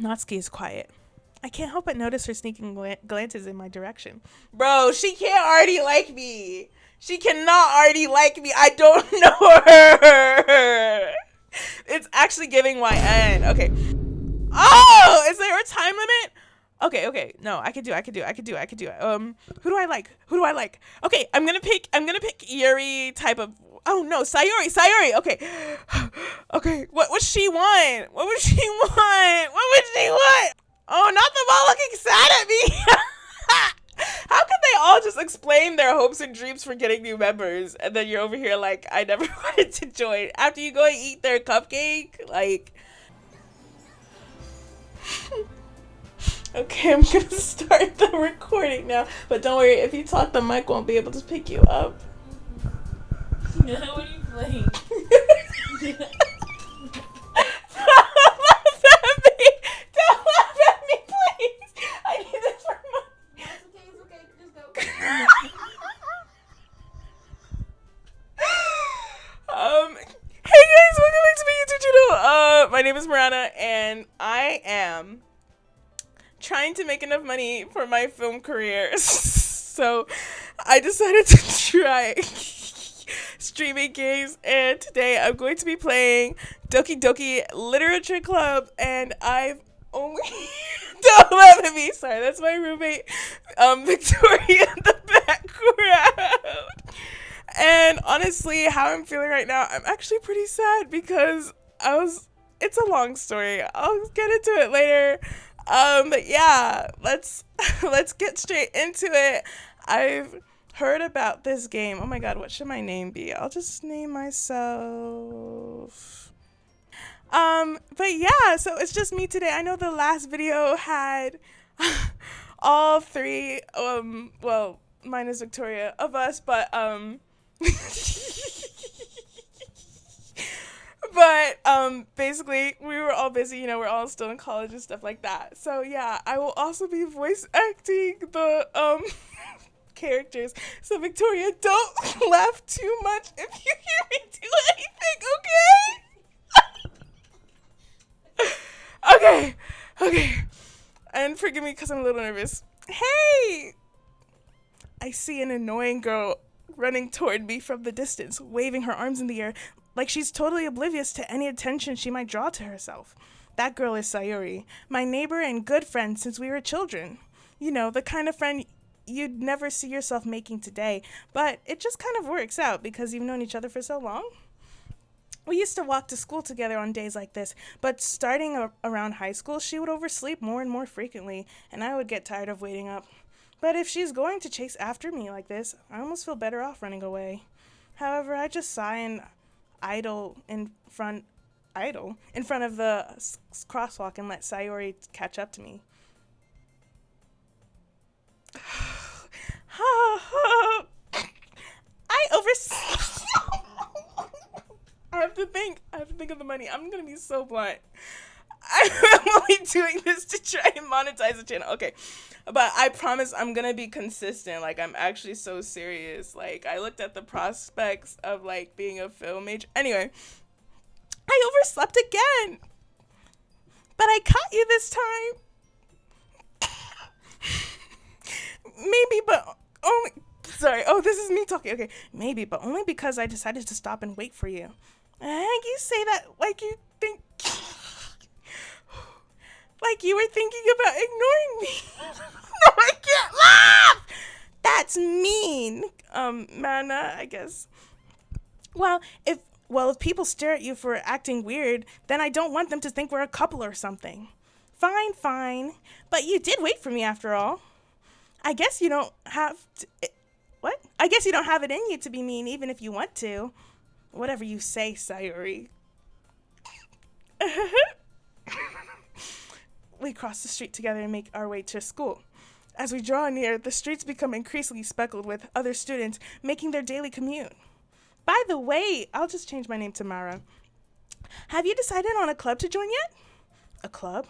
Natsuki is quiet. I can't help but notice her sneaking glances in my direction. Bro, she can't already like me. She cannot already like me. I don't know her. It's actually giving YN. Okay. Oh, is there a time limit? Okay. No, I could do it. Who do I like? Okay, I'm gonna pick Yuri type of. Oh no, Sayori. Okay. Okay, what would she want? Oh, not them all looking sad at me. How could they all just explain their hopes and dreams for getting new members, and then you're over here like, I never wanted to join after you go and eat their cupcake? Like, okay, I'm gonna start the recording now. But don't worry, if you talk, the mic won't be able to pick you up. What are you playing? Don't laugh at me, please. I need this for my. It's okay. Just go. Hey guys, welcome back to my YouTube channel. My name is Marana, and I am trying to make enough money for my film career. So I decided to try streaming games, and today I'm going to be playing Doki Literature Club, and I've only don't laugh at me. Sorry, that's my roommate, Victoria in the background. And honestly, how I'm feeling right now, I'm actually pretty sad because it's a long story. I'll get into it later. But yeah, let's get straight into it. I've heard about this game. Oh my god, what should my name be? I'll just name myself. But yeah, so it's just me today. I know the last video had all three, well, minus Victoria, of us, but basically we were all busy, we're all still in college and stuff like that. So yeah, I will also be voice acting the characters. So Victoria, don't laugh too much if you hear me do anything, okay? Okay. And forgive me because I'm a little nervous. Hey! I see an annoying girl running toward me from the distance, waving her arms in the air like she's totally oblivious to any attention she might draw to herself. That girl is Sayori, my neighbor and good friend since we were children. You know, the kind of friend you'd never see yourself making today, but it just kind of works out because you've known each other for so long. We used to walk to school together on days like this, but starting around high school, she would oversleep more and more frequently, and I would get tired of waiting up. But if she's going to chase after me like this, I almost feel better off running away. However, I just sigh and idle in front of the crosswalk and let Sayori catch up to me. I have to think of the money. I'm gonna be so blunt. I'm only doing this to try and monetize the channel. Okay. But I promise I'm gonna be consistent. Like, I'm actually so serious. Like, I looked at the prospects of like being a film major. Anyway, I overslept again. But I caught you this time. Maybe, but only. Sorry. Oh, this is me talking. Okay. Maybe, but only because I decided to stop and wait for you. And you say that like you think. Like you were thinking about ignoring me. No, I can't laugh. That's mean. Mana, I guess. Well, if people stare at you for acting weird, then I don't want them to think we're a couple or something. Fine. But you did wait for me after all. I guess you don't have what? I guess you don't have it in you to be mean even if you want to. Whatever you say, Sayori. We cross the street together and make our way to school. As we draw near, the streets become increasingly speckled with other students making their daily commute. By the way, I'll just change my name to Mara. Have you decided on a club to join yet? A club?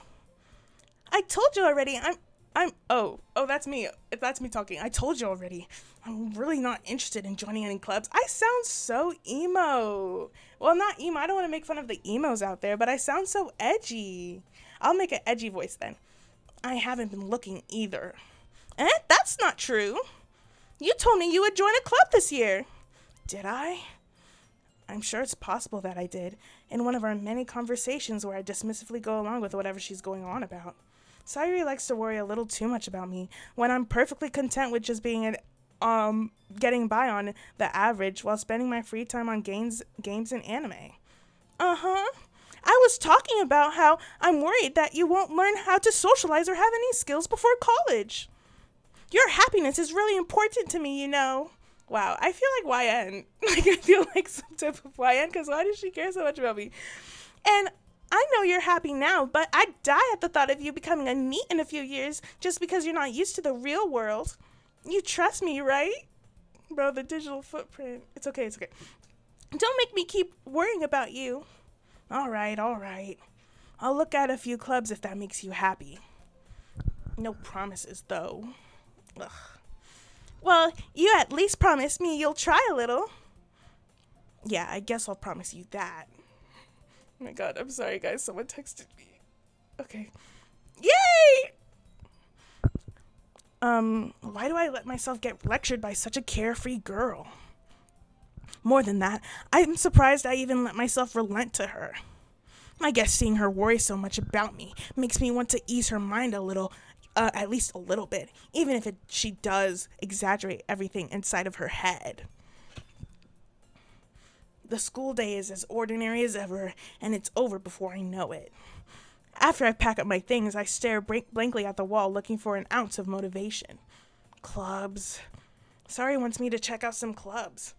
I told you already. Oh, that's me. That's me talking. I told you already. I'm really not interested in joining any clubs. I sound so emo. Well, not emo. I don't want to make fun of the emos out there, but I sound so edgy. I'll make an edgy voice then. I haven't been looking either. That's not true. You told me you would join a club this year. Did I? I'm sure it's possible that I did, in one of our many conversations where I dismissively go along with whatever she's going on about. Sayori likes to worry a little too much about me, when I'm perfectly content with just being getting by on the average while spending my free time on games and anime. Uh-huh. I was talking about how I'm worried that you won't learn how to socialize or have any skills before college. Your happiness is really important to me, you know. Wow, I feel like YN. Like, I feel like some type of YN, because why does she care so much about me? And I know you're happy now, but I'd die at the thought of you becoming a NEET in a few years just because you're not used to the real world. You trust me, right? Bro, the digital footprint. It's okay. Don't make me keep worrying about you. All right. I'll look at a few clubs if that makes you happy. No promises, though. Ugh. Well, you at least promised me you'll try a little. Yeah, I guess I'll promise you that. Oh my god, I'm sorry, guys. Someone texted me. Okay. Yay! Why do I let myself get lectured by such a carefree girl? More than that, I'm surprised I even let myself relent to her. I guess seeing her worry so much about me makes me want to ease her mind a little, at least a little bit, even if she does exaggerate everything inside of her head. The school day is as ordinary as ever, and it's over before I know it. After I pack up my things, I stare blankly at the wall looking for an ounce of motivation. Clubs. Sayori wants me to check out some clubs.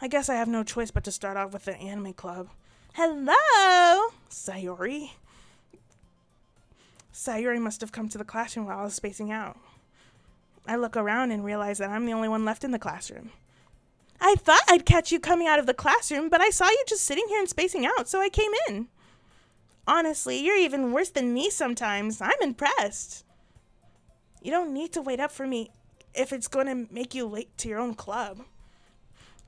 I guess I have no choice but to start off with the anime club. Hello, Sayori. Sayori must have come to the classroom while I was spacing out. I look around and realize that I'm the only one left in the classroom. I thought I'd catch you coming out of the classroom, but I saw you just sitting here and spacing out, so I came in. Honestly, you're even worse than me sometimes. I'm impressed. You don't need to wait up for me if it's going to make you late to your own club.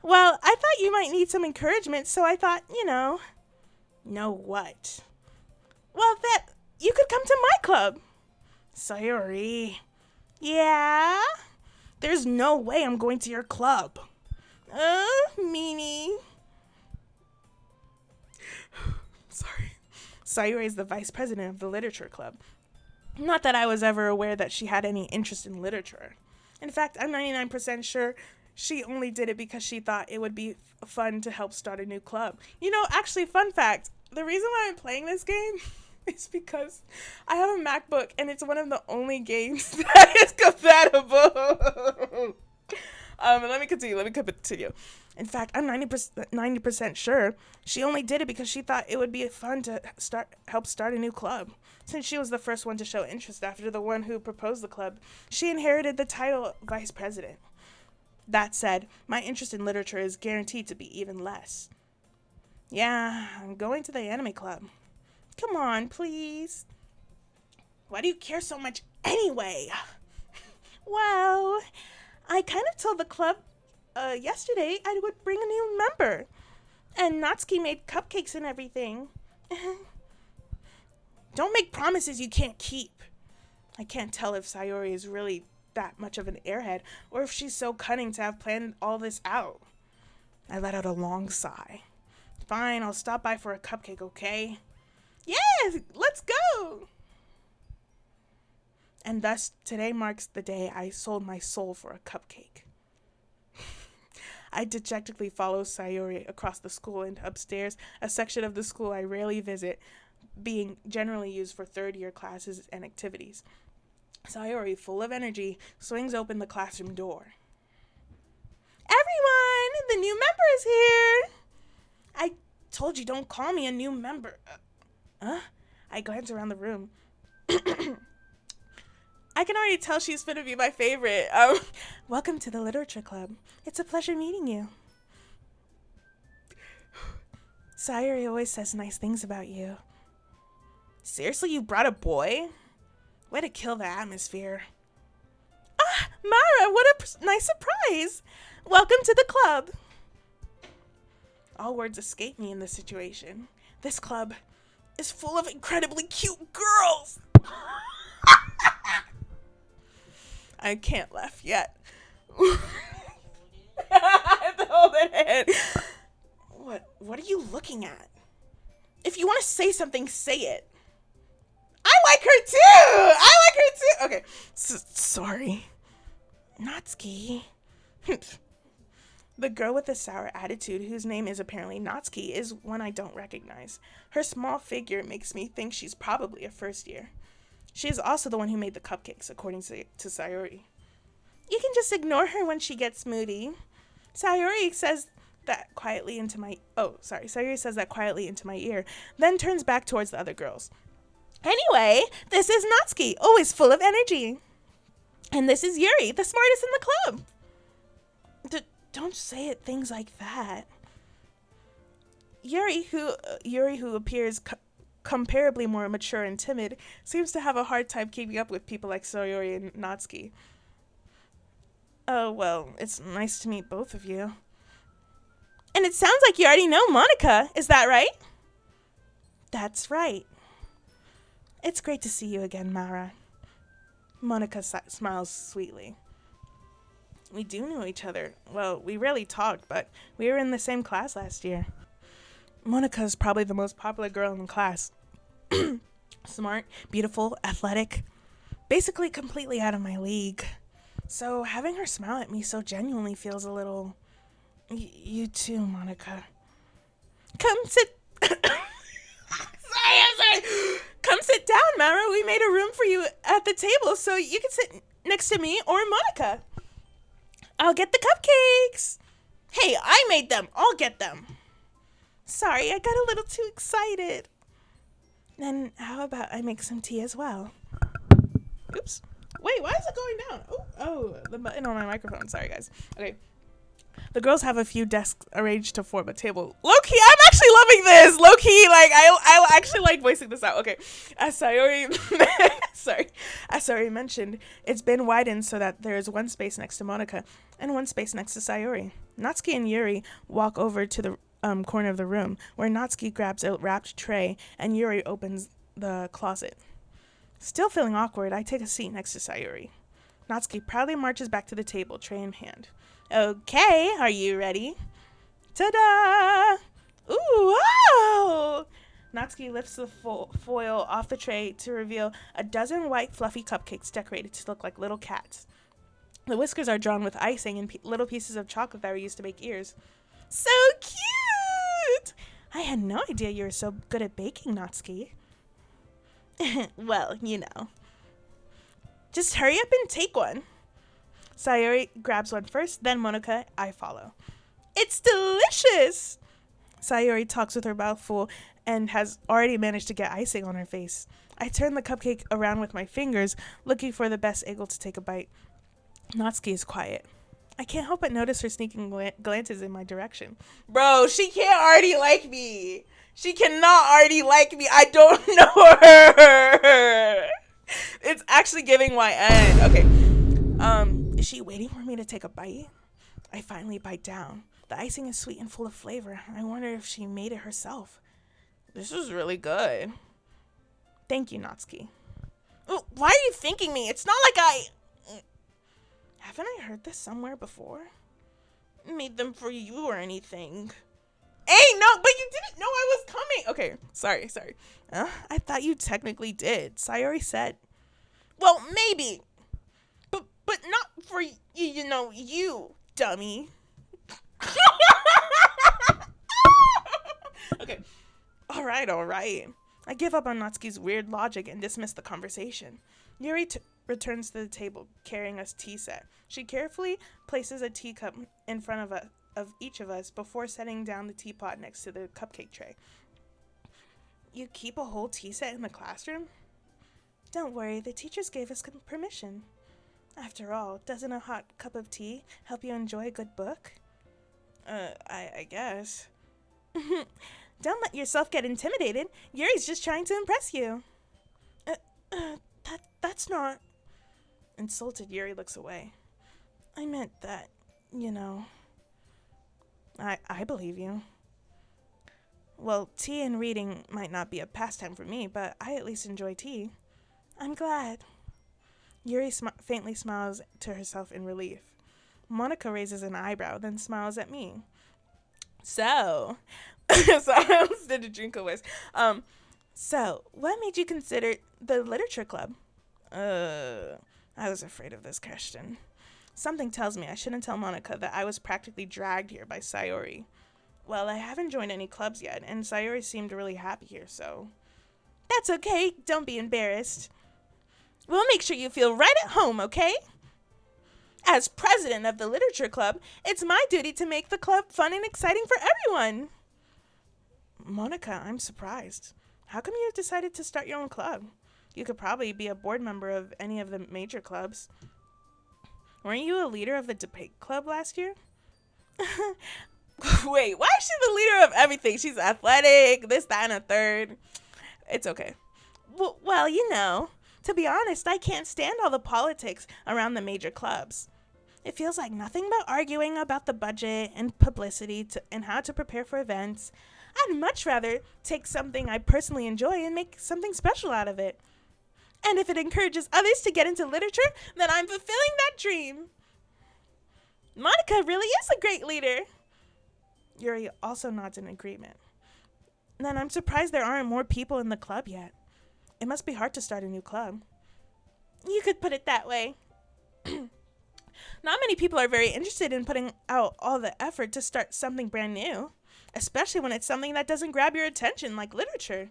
Well, I thought you might need some encouragement, so I thought, Know what? Well, that you could come to my club. Sayori. Yeah? There's no way I'm going to your club. Meanie. Sorry. Sayori is the vice president of the literature club. Not that I was ever aware that she had any interest in literature. In fact, I'm 99% sure she only did it because she thought it would be fun to help start a new club. Actually, fun fact, the reason why I'm playing this game is because I have a MacBook and it's one of the only games that is compatible. Let me continue. In fact, I'm 90% sure she only did it because she thought it would be fun to help start a new club. Since she was the first one to show interest after the one who proposed the club, she inherited the title vice president. That said, my interest in literature is guaranteed to be even less. Yeah, I'm going to the anime club. Come on, please. Why do you care so much anyway? Well, I kind of told the club yesterday I would bring a new member. And Natsuki made cupcakes and everything. Don't make promises you can't keep. I can't tell if Sayori is really that much of an airhead or if she's so cunning to have planned all this out. I let out a long sigh. Fine, I'll stop by for a cupcake, okay? Yes, let's go! And thus, today marks the day I sold my soul for a cupcake. I dejectedly follow Sayori across the school and upstairs, a section of the school I rarely visit, being generally used for third-year classes and activities. Sayori, full of energy, swings open the classroom door. Everyone, the new member is here! I told you don't call me a new member. I glance around the room. I can already tell she's finna be my favorite. Welcome to the literature club. It's a pleasure meeting you. Sayori always says nice things about you. Seriously, you brought a boy? Way to kill the atmosphere. Ah, Mara, what a nice surprise. Welcome to the club. All words escape me in this situation. This club, is full of incredibly cute girls. I can't laugh yet. I have to hold it in. What are you looking at? If you want to say something, say it. I like her too. Okay. Sorry. Natsuki. The girl with the sour attitude, whose name is apparently Natsuki, is one I don't recognize. Her small figure makes me think she's probably a first year. She is also the one who made the cupcakes, according to Sayori. You can just ignore her when she gets moody. Sayori says that quietly into my ear, then turns back towards the other girls. Anyway, this is Natsuki, always full of energy. And this is Yuri, the smartest in the club. Don't say it things like that. Yuri, who appears comparably more mature and timid, seems to have a hard time keeping up with people like Sayori and Natsuki. Oh, well, it's nice to meet both of you. And it sounds like you already know Monica, is that right? That's right. It's great to see you again, Mara. Monica smiles sweetly. We do know each other. Well, we rarely talked, but we were in the same class last year. Monica's probably the most popular girl in the class. Smart, beautiful, athletic. Basically completely out of my league. So having her smile at me so genuinely feels a little... You too, Monica. Come sit... Sorry. Come sit down, Mara. We made a room for you at the table so you can sit next to me or Monica. I'll get the cupcakes. Hey, I made them. I'll get them. Sorry, I got a little too excited. Then how about I make some tea as well? Oops. Wait, why is it going down? Oh, the button on my microphone. Sorry, guys. Okay. The girls have a few desks arranged to form a table. Low-key, I'm actually loving this. Low-key, like, I actually like voicing this out. Okay. As Sayori mentioned, it's been widened so that there is one space next to Monica and one space next to Sayori. Natsuki and Yuri walk over to the corner of the room, where Natsuki grabs a wrapped tray and Yuri opens the closet. Still feeling awkward, I take a seat next to Sayori. Natsuki proudly marches back to the table, tray in hand. Okay, are you ready? Ta-da! Ooh, wow! Natsuki lifts the foil off the tray to reveal a dozen white fluffy cupcakes decorated to look like little cats. The whiskers are drawn with icing and little pieces of chocolate that were used to make ears. So cute! I had no idea you were so good at baking, Natsuki. Well, you know. Just hurry up and take one. Sayori grabs one first, then Monica, I follow. It's delicious! Sayori talks with her mouth full and has already managed to get icing on her face. I turn the cupcake around with my fingers, looking for the best angle to take a bite. Natsuki is quiet. I can't help but notice her sneaking glances in my direction. Bro, she can't already like me. She cannot already like me. I don't know her. It's actually giving YN. Okay. Is she waiting for me to take a bite? I finally bite down. The icing is sweet and full of flavor. I wonder if she made it herself. This is really good. Thank you, Natsuki. Oh, why are you thanking me? It's not like Haven't I heard this somewhere before? Made them for you or anything. Hey, no, but you didn't know I was coming. Okay, sorry. I thought you technically did. Sayori said. Well, maybe. But not for you, dummy. Okay. All right. I give up on Natsuki's weird logic and dismiss the conversation. Yuri returns to the table, carrying a tea set. She carefully places a teacup in front of each of us before setting down the teapot next to the cupcake tray. You keep a whole tea set in the classroom? Don't worry, the teachers gave us permission. After all, doesn't a hot cup of tea help you enjoy a good book? I guess. Don't let yourself get intimidated. Yuri's just trying to impress you. That's not... Insulted, Yuri looks away. I meant that, I believe you. Well, tea and reading might not be a pastime for me, but I at least enjoy tea. I'm glad. Yuri faintly smiles to herself in relief. Monica raises an eyebrow, then smiles at me. So, so I almost did a drink of voice. So, what made you consider the literature club? I was afraid of this question. Something tells me I shouldn't tell Monica that I was practically dragged here by Sayori. Well, I haven't joined any clubs yet, and Sayori seemed really happy here, so... That's okay. Don't be embarrassed. We'll make sure you feel right at home, okay? As president of the literature club, it's my duty to make the club fun and exciting for everyone. Monica, I'm surprised. How come you decided to start your own club? You could probably be a board member of any of the major clubs. Weren't you a leader of the debate club last year? Wait, why is she the leader of everything? She's athletic, this, that, and a third. It's okay. Well, you know, to be honest, I can't stand all the politics around the major clubs. It feels like nothing but arguing about the budget and publicity and how to prepare for events. I'd much rather take something I personally enjoy and make something special out of it. And if it encourages others to get into literature, then I'm fulfilling that dream. Monica really is a great leader. Yuri also nods in agreement. Then I'm surprised there aren't more people in the club yet. It must be hard to start a new club. You could put it that way. Not many people are very interested in putting out all the effort to start something brand new, especially when it's something that doesn't grab your attention like literature.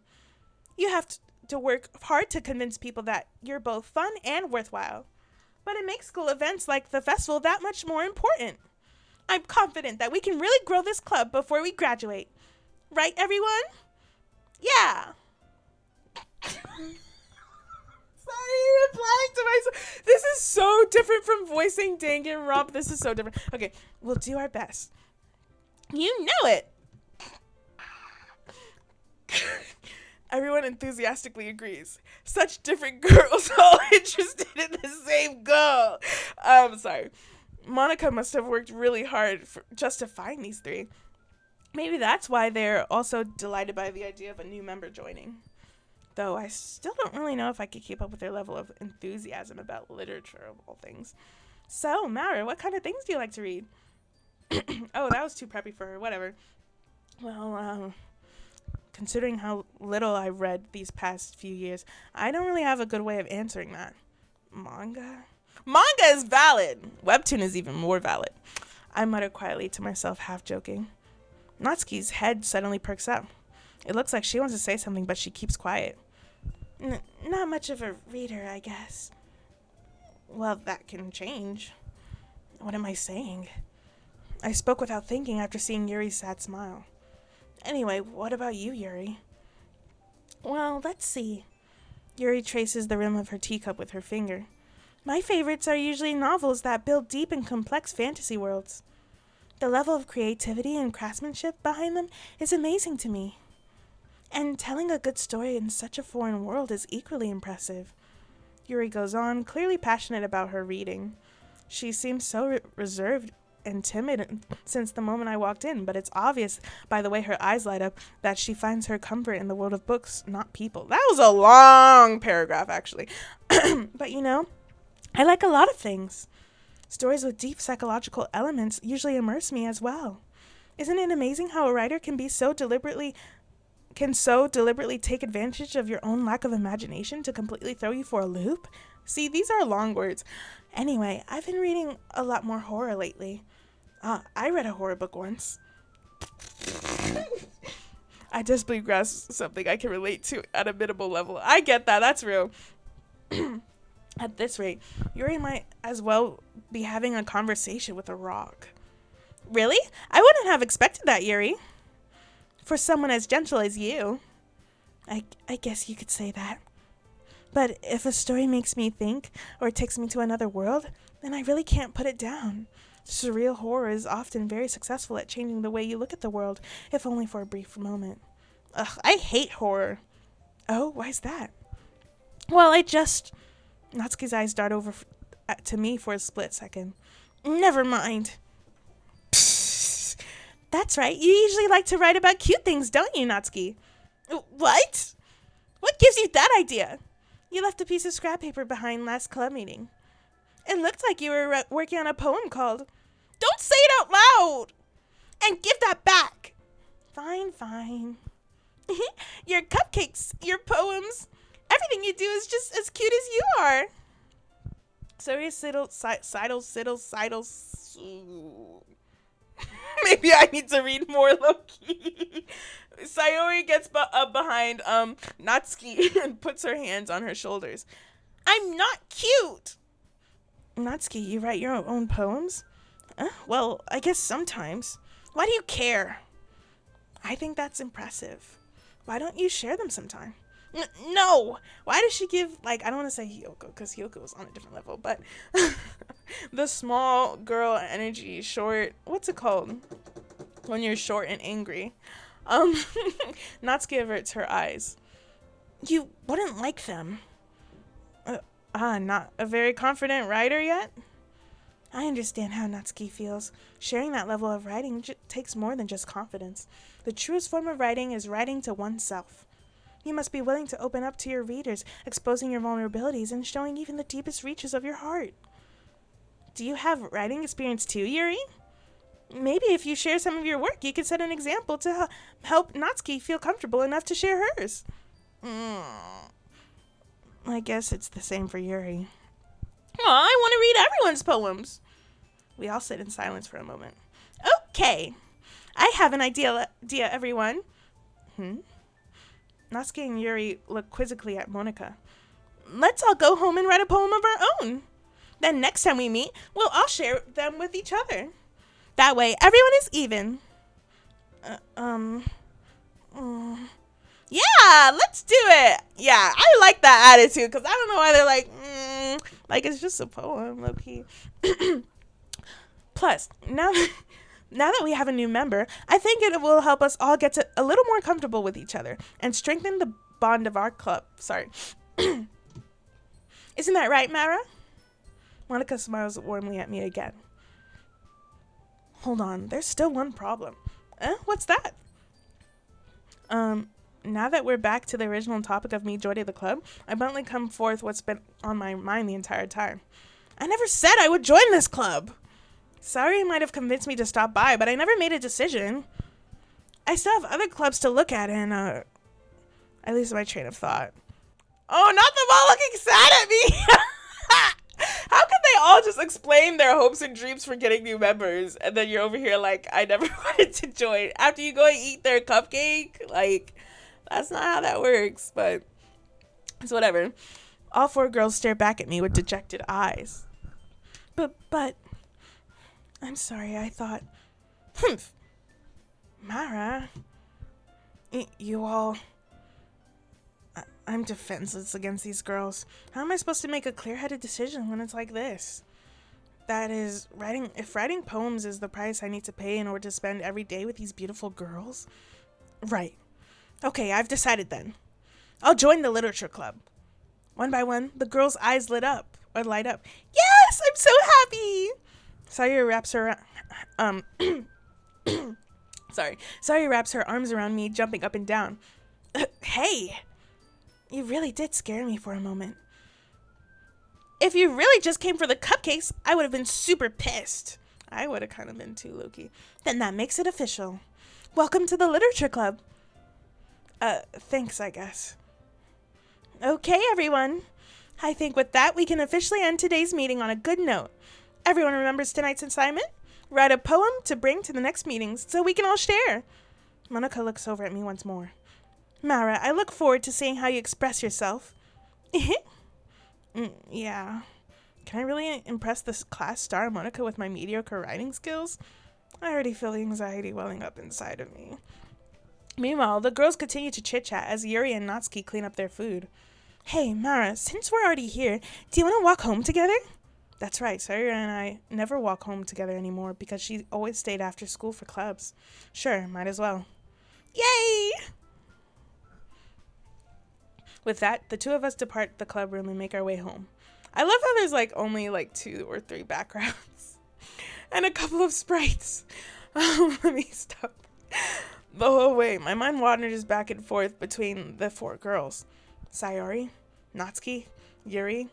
You have to work hard to convince people that you're both fun and worthwhile. But it makes school events like the festival that much more important. I'm confident that we can really grow this club before we graduate. Right, everyone? Yeah. Sorry, replying to myself. This is so different from voicing Danganronpa. This is so different. Okay, we'll do our best. You know it. Everyone enthusiastically agrees. Such different girls, all interested in the same goal. Sorry. Monica must have worked really hard just to find these three. Maybe that's why they're also delighted by the idea of a new member joining. Though I still don't really know if I could keep up with their level of enthusiasm about literature of all things. So, Mara, what kind of things do you like to read? Oh, that was too preppy for her. Whatever. Well, considering how little I've read these past few years, I don't really have a good way of answering that. Manga? Manga is valid. Webtoon is even more valid. I mutter quietly to myself, half joking. Natsuki's head suddenly perks up. It looks like she wants to say something, but she keeps quiet. Not much of a reader, I guess. Well, that can change. What am I saying? I spoke without thinking after seeing Yuri's sad smile. Anyway, what about you, Yuri? Well, let's see. Yuri traces the rim of her teacup with her finger. My favorites are usually novels that build deep and complex fantasy worlds. The level of creativity and craftsmanship behind them is amazing to me. And telling a good story in such a foreign world is equally impressive. Yuri goes on, clearly passionate about her reading. She seems so reserved and timid since the moment I walked in, but it's obvious by the way her eyes light up that she finds her comfort in the world of books, not people. That was a long paragraph, actually. But you know, I like a lot of things. Stories with deep psychological elements usually immerse me as well. Isn't it amazing how a writer can so deliberately take advantage of your own lack of imagination to completely throw you for a loop? See, these are long words. Anyway, I've been reading a lot more horror lately. I read a horror book once. I desperately grasped something I can relate to at a minimal level. I get that. That's real. At this rate, Yuri might as well be having a conversation with a rock. Really? I wouldn't have expected that, Yuri. For someone as gentle as you. I guess you could say that. But if a story makes me think or takes me to another world, then I really can't put it down. Surreal horror is often very successful at changing the way you look at the world, if only for a brief moment. Ugh, I hate horror. Oh, why's that? Well, Natsuki's eyes dart over to me for a split second. Never mind. That's right. You usually like to write about cute things, don't you, Natsuki? What? What gives you that idea? You left a piece of scrap paper behind last club meeting. It looked like you were working on a poem called... Don't say it out loud! And give that back! Fine. Your cupcakes, your poems, everything you do is just as cute as you are. Sayori sidles. Maybe I need to read more low-key. Sayori gets up behind Natsuki and puts her hands on her shoulders. I'm not cute! Natsuki, you write your own poems? Well, I guess sometimes. Why do you care? I think that's impressive. Why don't you share them sometime? No! Why does she give, I don't want to say Hiyoko, because Hiyoko is on a different level, but the small girl energy, short, what's it called? When you're short and angry. Natsuki averts her eyes. You wouldn't like them. Not a very confident writer yet? I understand how Natsuki feels. Sharing that level of writing takes more than just confidence. The truest form of writing is writing to oneself. You must be willing to open up to your readers, exposing your vulnerabilities and showing even the deepest reaches of your heart. Do you have writing experience too, Yuri? Maybe if you share some of your work, you could set an example to help Natsuki feel comfortable enough to share hers. I guess it's the same for Yuri. I want to read everyone's poems. We all sit in silence for a moment. Okay, I have an idea, everyone. Natsuki and Yuri look quizzically at Monika. Let's all go home and write a poem of our own. Then next time we meet, we'll all share them with each other. That way, everyone is even. Yeah, let's do it. Yeah, I like that attitude because I don't know why they're like it's just a poem, low key. Plus, now that we have a new member, I think it will help us all get a little more comfortable with each other and strengthen the bond of our club. Sorry. Isn't that right, Mara? Monika smiles warmly at me again. Hold on, there's still one problem. What's that? Now that we're back to the original topic of me joining the club, I bluntly come forth what's been on my mind the entire time. I never said I would join this club. Sayori might have convinced me to stop by, but I never made a decision. I still have other clubs to look at, and I lose my train of thought. Oh, not them all looking sad at me! How can they all just explain their hopes and dreams for getting new members, and then you're over here like, I never wanted to join, after you go and eat their cupcake? That's not how that works, but it's whatever. All four girls stare back at me with dejected eyes. But, I'm sorry, I thought, Mara, you all... I'm defenseless against these girls. How am I supposed to make a clear-headed decision when it's like this? That is, if writing poems is the price I need to pay in order to spend every day with these beautiful girls? Right. Okay, I've decided then. I'll join the literature club. One by one, the girls' eyes light up. Yes, I'm so happy! Sayori wraps her... Sayori wraps her arms around me, jumping up and down. Hey! You really did scare me for a moment. If you really just came for the cupcakes, I would have been super pissed. I would have kind of been too, Loki. Then that makes it official. Welcome to the literature club. Thanks, I guess. Okay, everyone. I think with that, we can officially end today's meeting on a good note. Everyone remembers tonight's assignment? Write a poem to bring to the next meetings so we can all share. Monika looks over at me once more. Mara, I look forward to seeing how you express yourself. Yeah. Can I really impress this class star Monika with my mediocre writing skills? I already feel the anxiety welling up inside of me. Meanwhile, the girls continue to chit-chat as Yuri and Natsuki clean up their food. Hey, Mara, since we're already here, do you want to walk home together? That's right, Sayori and I never walk home together anymore because she always stayed after school for clubs. Sure, might as well. Yay! With that, the two of us depart the club room and make our way home. I love how there's only 2 or 3 backgrounds and a couple of sprites. Let me stop. The whole way, my mind wanders back and forth between the four girls. Sayori, Natsuki, Yuri,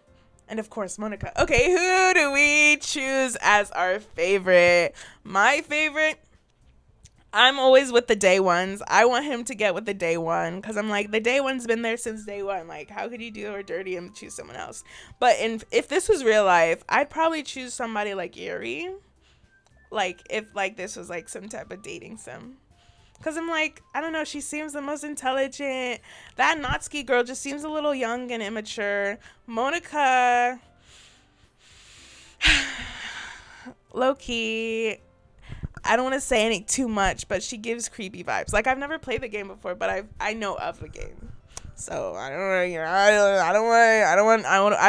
and of course Monica. Okay, who do we choose as our favorite? My favorite, I'm always with the day ones. I want him to get with the day one because I'm like, the day one's been there since day one. Like, how could you do her dirty and choose someone else? But if this was real life, I'd probably choose somebody like Yuri. Like, if like this was like some type of dating sim. Because I'm like, I don't know, she seems the most intelligent. That Natsuki girl just seems a little young and immature. Monica, low-key, I don't want to say any too much, but she gives creepy vibes. Like, I've never played the game before, but I know of the game. So, I don't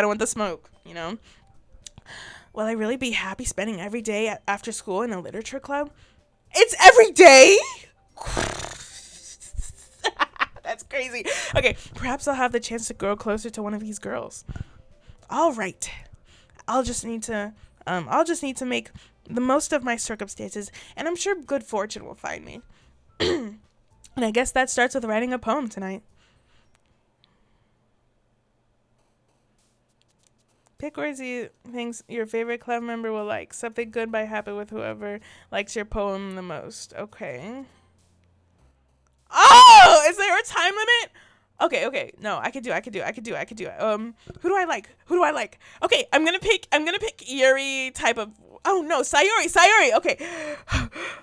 want the smoke, you know? Will I really be happy spending every day after school in a literature club? It's every day? That's crazy. Okay, perhaps I'll have the chance to grow closer to one of these girls. All right. I'll just need to make the most of my circumstances, and I'm sure good fortune will find me. And I guess that starts with writing a poem tonight. Pick words you think your favorite club member will like. Something good by happen with whoever likes your poem the most. Okay. Oh, is there a time limit? Okay. No, I could do it. Who do I like? Okay, I'm gonna pick Yuri type of. Oh no, Sayori. Okay.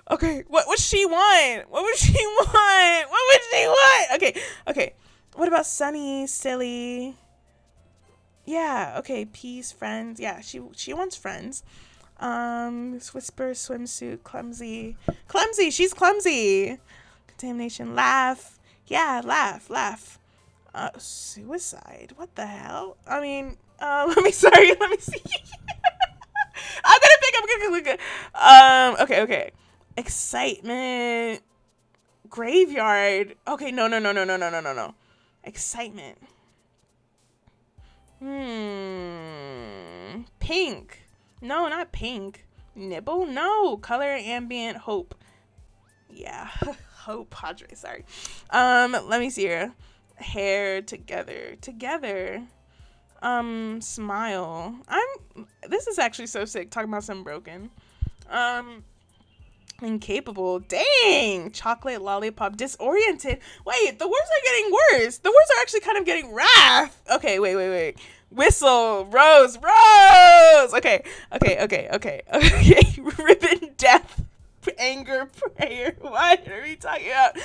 Okay. What would she want? Okay. What about Sunny, silly? Yeah. Okay. Peace, friends. Yeah. She wants friends. Whisper, swimsuit, clumsy. She's clumsy. Contamination, laugh. Yeah, laugh. Suicide. What the hell? I mean, let me see. I'm gonna pick. Okay. Excitement. Graveyard. Okay, no. Excitement. Pink. No, not pink. Nibble? No. Color, ambient, hope. Yeah. Hope, Padre, sorry. Let me see here. Hair, together. Smile. This is actually so sick, talking about something broken. Incapable. Dang. Chocolate, lollipop, disoriented. Wait, the words are getting worse. The words are actually kind of getting wrath. Okay, wait. Whistle, rose. Okay. Ribbon, death, anger, prayer. What are we talking about?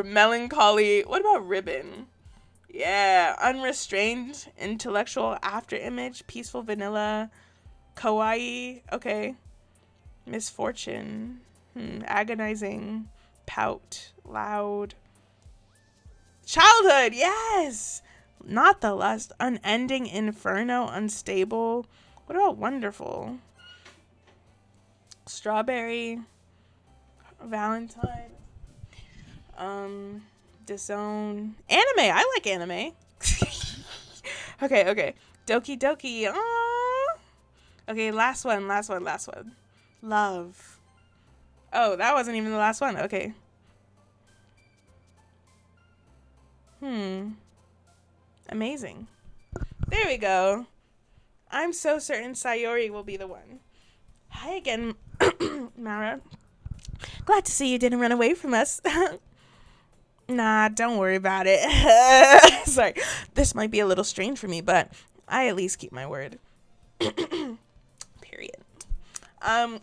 Melancholy. What about ribbon? Yeah. Unrestrained, intellectual, after image, peaceful, vanilla, kawaii. Okay. Misfortune. Agonizing, pout, loud. Childhood, yes. Not the lust. Unending, inferno, unstable. What about wonderful? Strawberry, Valentine, disown. Anime, I like anime. Okay. Doki. Aww. Okay, last one. Love. Oh, that wasn't even the last one. Okay. Amazing. There we go. I'm so certain Sayori will be the one. Hi again, Mara. Glad to see you didn't run away from us. Nah, don't worry about it. Sorry. This might be a little strange for me, but I at least keep my word. Period.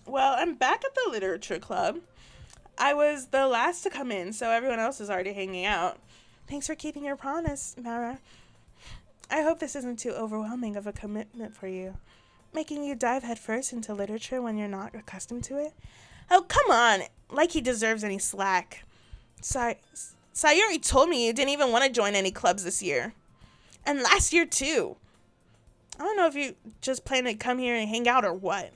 Well, I'm back at the literature club. I was the last to come in, so everyone else is already hanging out. Thanks for keeping your promise, Mara. I hope this isn't too overwhelming of a commitment for you, making you dive headfirst into literature when you're not accustomed to it. Oh, come on, like he deserves any slack. Sayori told me you didn't even want to join any clubs this year. And last year, too. I don't know if you just plan to come here and hang out or what.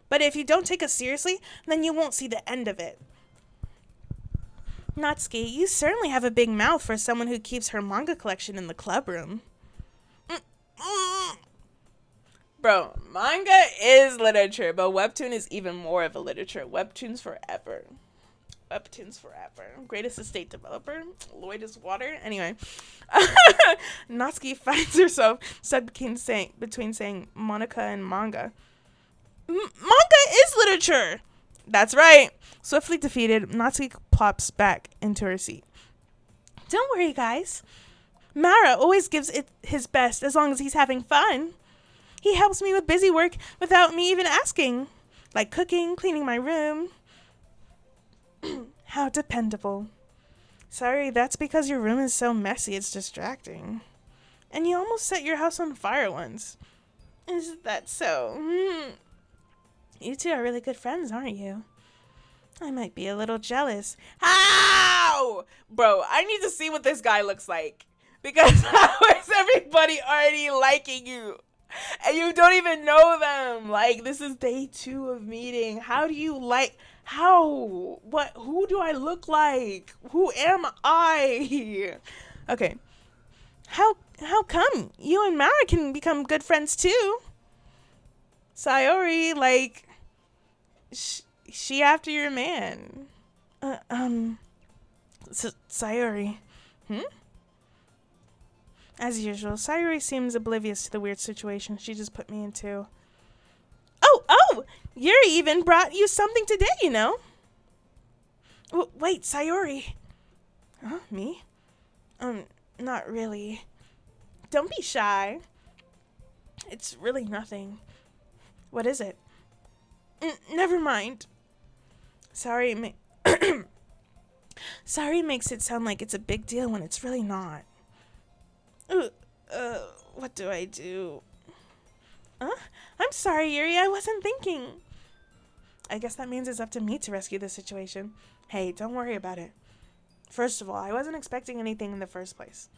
But if you don't take us seriously, then you won't see the end of it. Natsuki, you certainly have a big mouth for someone who keeps her manga collection in the club room. Bro, manga is literature, but webtoon is even more of a literature. Webtoons forever. Webtoons forever. Greatest estate developer. Lloyd is water. Anyway. Natsuki finds herself stuck between saying Monica and manga. Manga is literature! That's right. Swiftly defeated, Natsuki plops back into her seat. Don't worry, guys. Mara always gives it his best as long as he's having fun. He helps me with busy work without me even asking, like cooking, cleaning my room. How dependable. Sorry, that's because your room is so messy it's distracting. And you almost set your house on fire once. Is that so? You two are really good friends, aren't you? I might be a little jealous. How? Bro, I need to see what this guy looks like. Because how is everybody already liking you? And you don't even know them. Like, this is day 2 of meeting. How do you like... How? What? Who do I look like? Who am I? Okay. How come you and Mara can become good friends too? Sayori, like... She after your man. Sayori. As usual, Sayori seems oblivious to the weird situation she just put me into. Oh! Yuri even brought you something today, you know? Wait, Sayori. Huh? Me? Not really. Don't be shy. It's really nothing. What is it? Never mind. Sorry makes it sound like it's a big deal when it's really not. What do I do? I'm sorry, Yuri, I wasn't thinking. I guess that means it's up to me to rescue the situation. Hey, don't worry about it. First of all, I wasn't expecting anything in the first place.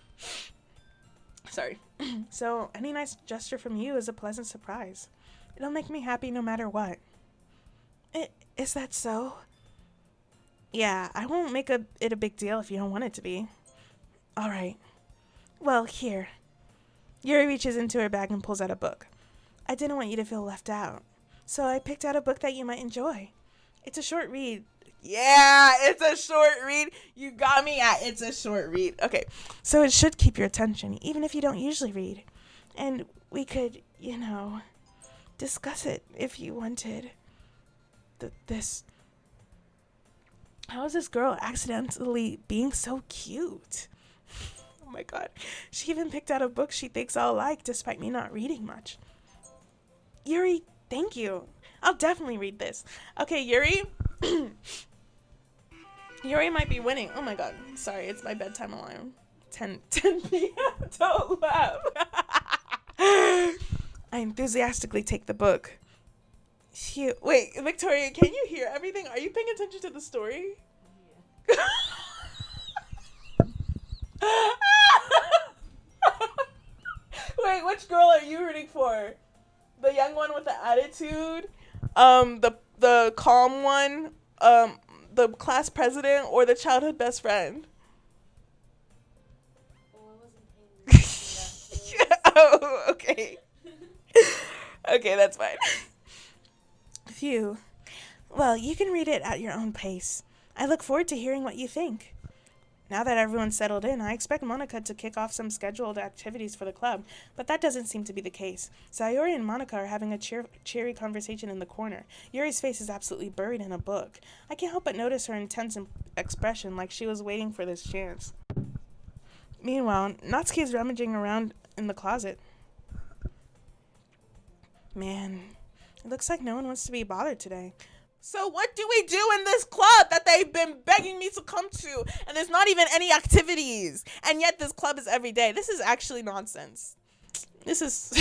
Sorry. So, any nice gesture from you is a pleasant surprise. It'll make me happy no matter what. Is that so? Yeah, I won't make it a big deal if you don't want it to be. Alright. Well, here. Yuri reaches into her bag and pulls out a book. I didn't want you to feel left out, so I picked out a book that you might enjoy. It's a short read. Yeah, it's a short read. You got me at it's a short read. Okay, so it should keep your attention, even if you don't usually read. And we could, discuss it if you wanted. This... How is this girl accidentally being so cute? Oh my god. She even picked out a book she thinks I'll like, despite me not reading much. Yuri, thank you. I'll definitely read this. Okay, Yuri. Yuri might be winning. Oh my god. Sorry, it's my bedtime alarm. 10 p.m. Don't laugh. I enthusiastically take the book. Phew. Wait, Victoria, can you hear everything? Are you paying attention to the story? Yeah. Wait, which girl are you rooting for? The young one with the attitude? The calm one? The class president, or the childhood best friend? Well, I wasn't paying attention. Oh, okay. Okay, that's fine. Phew. Well, you can read it at your own pace. I look forward to hearing what you think. Now that everyone's settled in, I expect Monica to kick off some scheduled activities for the club, but that doesn't seem to be the case. Sayori and Monica are having a cheery conversation in the corner. Yuri's face is absolutely buried in a book. I can't help but notice her intense expression, like she was waiting for this chance. Meanwhile, Natsuki is rummaging around in the closet. Man, it looks like no one wants to be bothered today. So what do we do in this club that they've been begging me to come to? And there's not even any activities. And yet this club is every day. This is actually nonsense. This is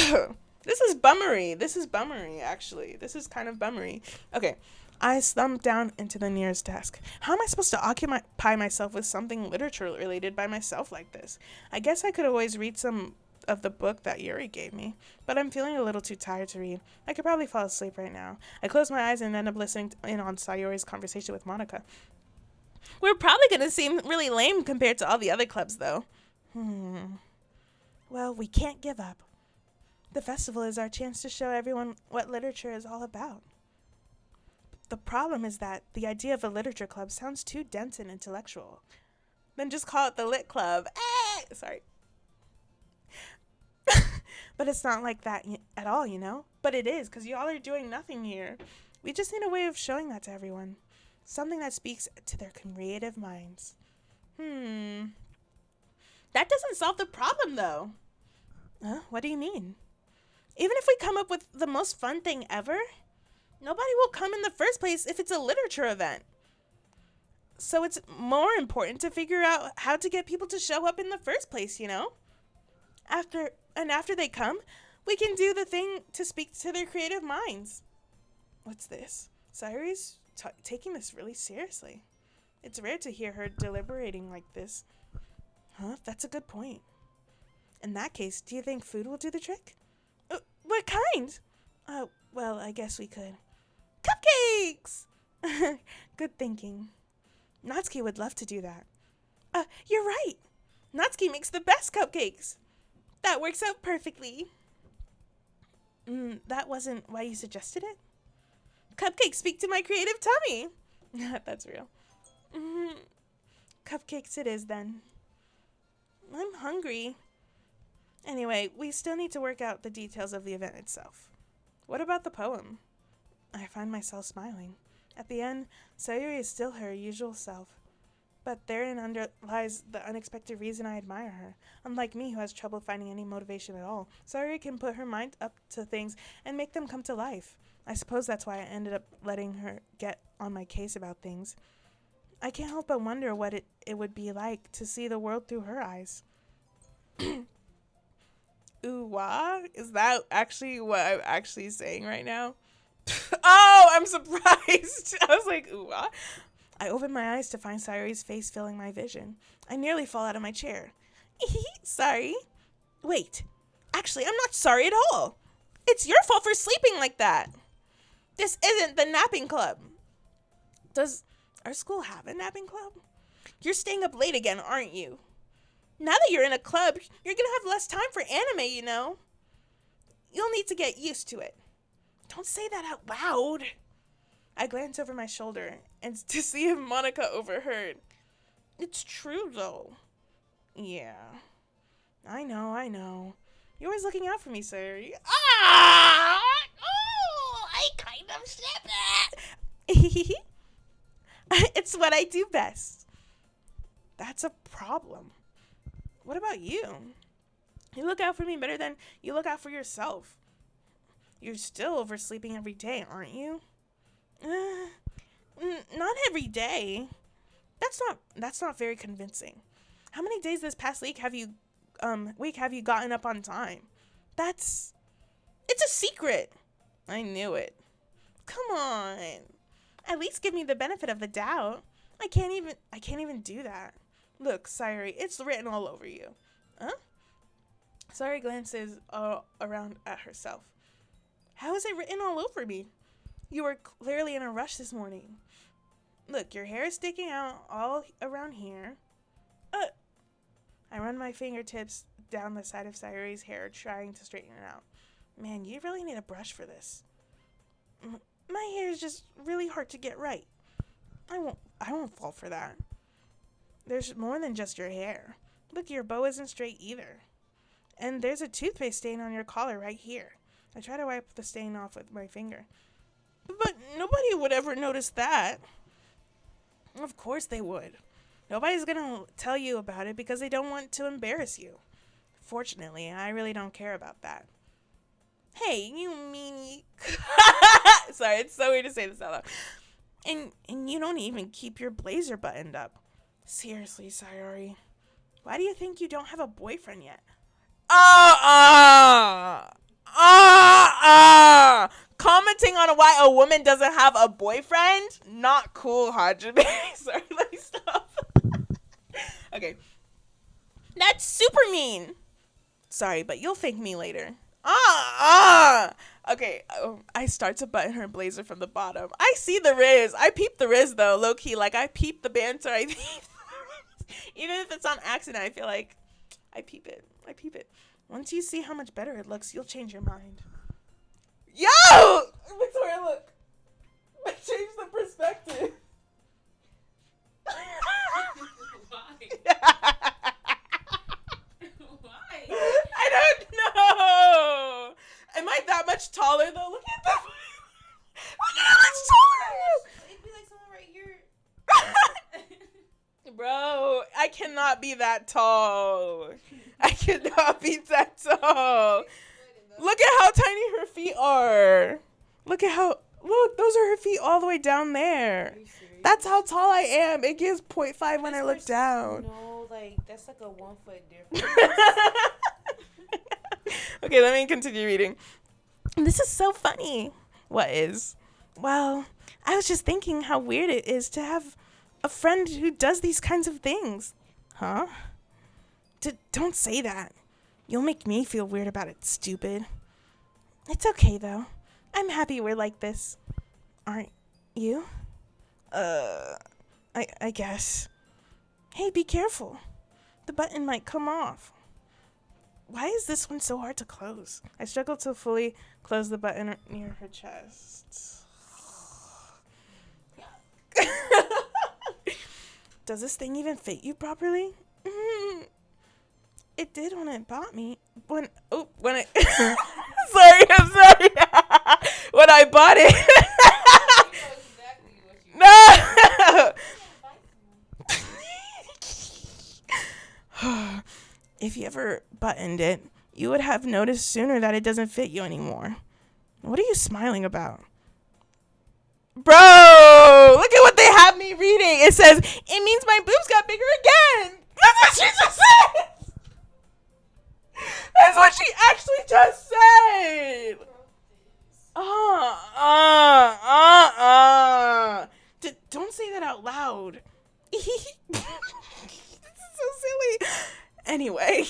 bummery. This is bummery, actually. This is kind of bummery. Okay. I slumped down into the nearest desk. How am I supposed to occupy myself with something literature related by myself like this? I guess I could always read some of the book that Yuri gave me, but I'm feeling a little too tired to read. I could probably fall asleep right now. I close my eyes and end up listening in on Sayori's conversation with Monica. We're probably going to seem really lame compared to all the other clubs, though. Well, we can't give up. The festival is our chance to show everyone what literature is all about. The problem is that the idea of a literature club sounds too dense and intellectual. Then just call it the Lit Club. Sorry. But it's not like that at all, you know? But it is, because y'all are doing nothing here. We just need a way of showing that to everyone. Something that speaks to their creative minds. That doesn't solve the problem, though. What do you mean? Even if we come up with the most fun thing ever, nobody will come in the first place if it's a literature event. So it's more important to figure out how to get people to show up in the first place, you know? After they come, we can do the thing to speak to their creative minds. What's this? Sayori's taking this really seriously. It's rare to hear her deliberating like this. That's a good point. In that case, do you think food will do the trick? What kind? Well, I guess we could. Cupcakes! Good thinking. Natsuki would love to do that. You're right. Natsuki makes the best cupcakes. That works out perfectly. That wasn't why you suggested it? Cupcakes speak to my creative tummy. That's real. Cupcakes it is then. I'm hungry. Anyway, we still need to work out the details of the event itself. What about the poem? I find myself smiling. At the end, Sayori is still her usual self. But therein underlies the unexpected reason I admire her. Unlike me, who has trouble finding any motivation at all, Sayori can put her mind up to things and make them come to life. I suppose that's why I ended up letting her get on my case about things. I can't help but wonder what it would be like to see the world through her eyes. Ooh, wah? Is that actually what I'm actually saying right now? Oh, I'm surprised. I was like, ooh, wah? I open my eyes to find Sayori's face filling my vision. I nearly fall out of my chair. Sorry. Wait. Actually, I'm not sorry at all. It's your fault for sleeping like that. This isn't the napping club. Does our school have a napping club? You're staying up late again, aren't you? Now that you're in a club, you're going to have less time for anime, you know. You'll need to get used to it. Don't say that out loud. I glance over my shoulder and to see if Monica overheard. It's true, though. Yeah. I know. You're always looking out for me, Sayori. Ah! Oh, I kind of slipped it. It's what I do best. That's a problem. What about you? You look out for me better than you look out for yourself. You're still oversleeping every day, aren't you? Not every day. That's not very convincing. How many days this past week have you gotten up on time? It's a secret. I knew it. Come on. At least give me the benefit of the doubt. I can't even do that. Look, Sayori, it's written all over you. Huh? Sayori glances around at herself. How is it written all over me? You were clearly in a rush this morning. Look, your hair is sticking out all around here. I run my fingertips down the side of Sayori's hair, trying to straighten it out. Man, you really need a brush for this. My hair is just really hard to get right. I won't fall for that. There's more than just your hair. Look, your bow isn't straight either. And there's a toothpaste stain on your collar right here. I try to wipe the stain off with my finger. But nobody would ever notice that. Of course they would. Nobody's gonna tell you about it because they don't want to embarrass you. Fortunately, I really don't care about that. Hey, you meanie. Sorry, it's so weird to say this out loud. And you don't even keep your blazer buttoned up. Seriously, Sayori. Why do you think you don't have a boyfriend yet? Commenting on why a woman doesn't have a boyfriend? Not cool, Hajime. Sorry, let me stop. Okay. That's super mean. Sorry, but you'll thank me later. Okay, I start to button her blazer from the bottom. I see the Riz. I peep the Riz, though, low-key. Like, I peep the banter. I peep the Riz. Even if it's on accident, I feel like I peep it. Once you see how much better it looks, you'll change your mind. Yo! Victoria, look. I changed the perspective. Why? Why? I don't know. Am I that much taller though? Look at that. Look at how much taller I It'd be like someone right here. am. Bro, I cannot be that tall. I cannot be that tall. Look at how tiny her feet are. Look, those are her feet all the way down there. Are you serious? That's how tall I am. It gives 0.5 when I look down. No, like that's like a 1 foot difference. Okay, let me continue reading. This is so funny. What is? Well, I was just thinking how weird it is to have a friend who does these kinds of things. Huh? Don't say that. You'll make me feel weird about it, stupid. It's okay, though. I'm happy we're like this. Aren't you? I guess. Hey, be careful. The button might come off. Why is this one so hard to close? I struggle to fully close the button near her chest. Does this thing even fit you properly? It did when it bought me. When it... sorry, I'm sorry. When I bought it. No! If you ever buttoned it, you would have noticed sooner that it doesn't fit you anymore. What are you smiling about? Bro, look at what they have me reading. It says, it means my boobs got bigger again. That's what she just said. That's what she actually just said. Don't say that out loud. This is so silly. Anyway,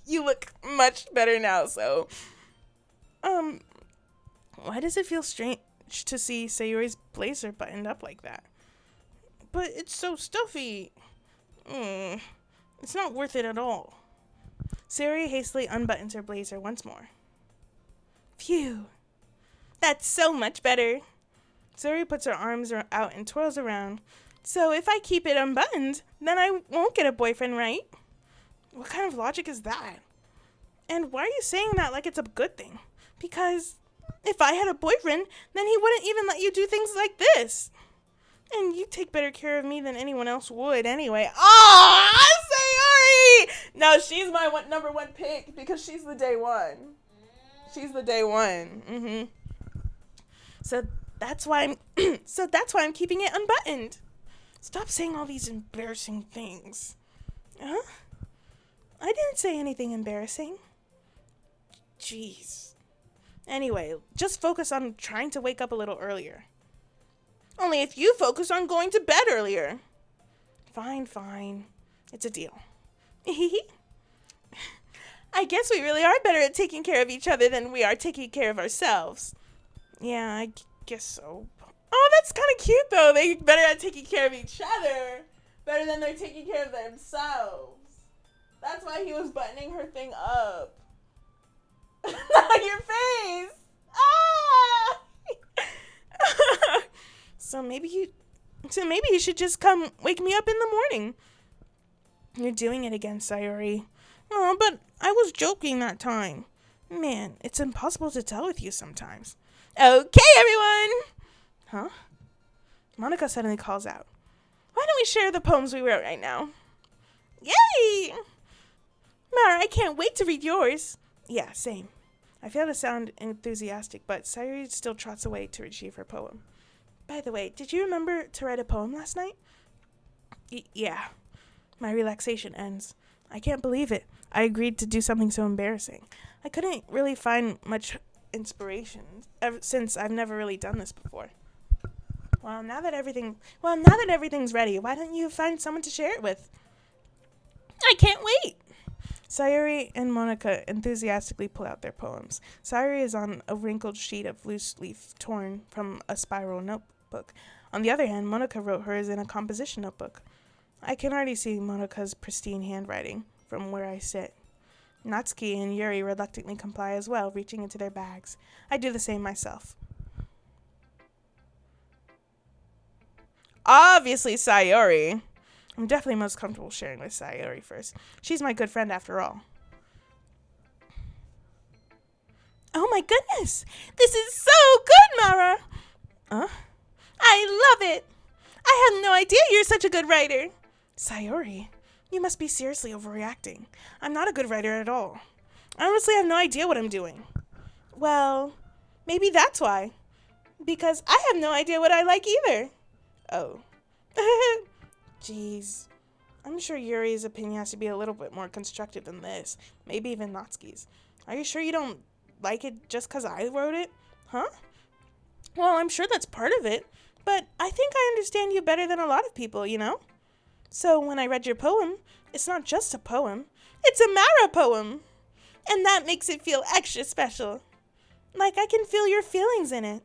you look much better now, so. Why does it feel strange to see Sayori's blazer buttoned up like that? But it's so stuffy. It's not worth it at all. Sayori hastily unbuttons her blazer once more. Phew. That's so much better. Sayori puts her arms out and twirls around. So if I keep it unbuttoned, then I won't get a boyfriend, right? What kind of logic is that? And why are you saying that like it's a good thing? Because if I had a boyfriend, then he wouldn't even let you do things like this. And you take better care of me than anyone else would anyway. Ah, Sayori! No, she's my number one pick because she's the day one. She's the day one. So that's why I'm keeping it unbuttoned. Stop saying all these embarrassing things. Huh? I didn't say anything embarrassing. Jeez. Anyway, just focus on trying to wake up a little earlier. Only if you focus on going to bed earlier. Fine. It's a deal. I guess we really are better at taking care of each other than we are taking care of ourselves. Yeah, I guess so. Oh, that's kind of cute, though. They're better at taking care of each other. Better than they're taking care of themselves. That's why he was buttoning her thing up. Not your face. Ah! So maybe you should just come wake me up in the morning. You're doing it again, Sayori. Oh, but I was joking that time. Man, it's impossible to tell with you sometimes. Okay, everyone. Huh? Monica suddenly calls out. Why don't we share the poems we wrote right now? Yay! Mara, I can't wait to read yours. Yeah, same. I fail to sound enthusiastic, but Sayori still trots away to retrieve her poem. By the way, did you remember to write a poem last night? Yeah. My relaxation ends. I can't believe it. I agreed to do something so embarrassing. I couldn't really find much inspiration since I've never really done this before. Well, now that everything's ready, why don't you find someone to share it with? I can't wait. Sayori and Monica enthusiastically pull out their poems. Sayori is on a wrinkled sheet of loose leaf torn from a spiral notebook. On the other hand, Monica wrote hers in a composition notebook. I can already see Monica's pristine handwriting from where I sit. Natsuki and Yuri reluctantly comply as well, reaching into their bags. I do the same myself. Obviously, Sayori. I'm definitely most comfortable sharing with Sayori first. She's my good friend after all. Oh my goodness! This is so good, Mara! I love it! I had no idea you're such a good writer! Sayori, you must be seriously overreacting. I'm not a good writer at all. I honestly have no idea what I'm doing. Well, maybe that's why. Because I have no idea what I like either. Oh. Jeez. I'm sure Yuri's opinion has to be a little bit more constructive than this. Maybe even Natsuki's. Are you sure you don't like it just because I wrote it? Huh? Well, I'm sure that's part of it. But I think I understand you better than a lot of people, you know? So when I read your poem, it's not just a poem. It's a Mara poem. And that makes it feel extra special. Like I can feel your feelings in it.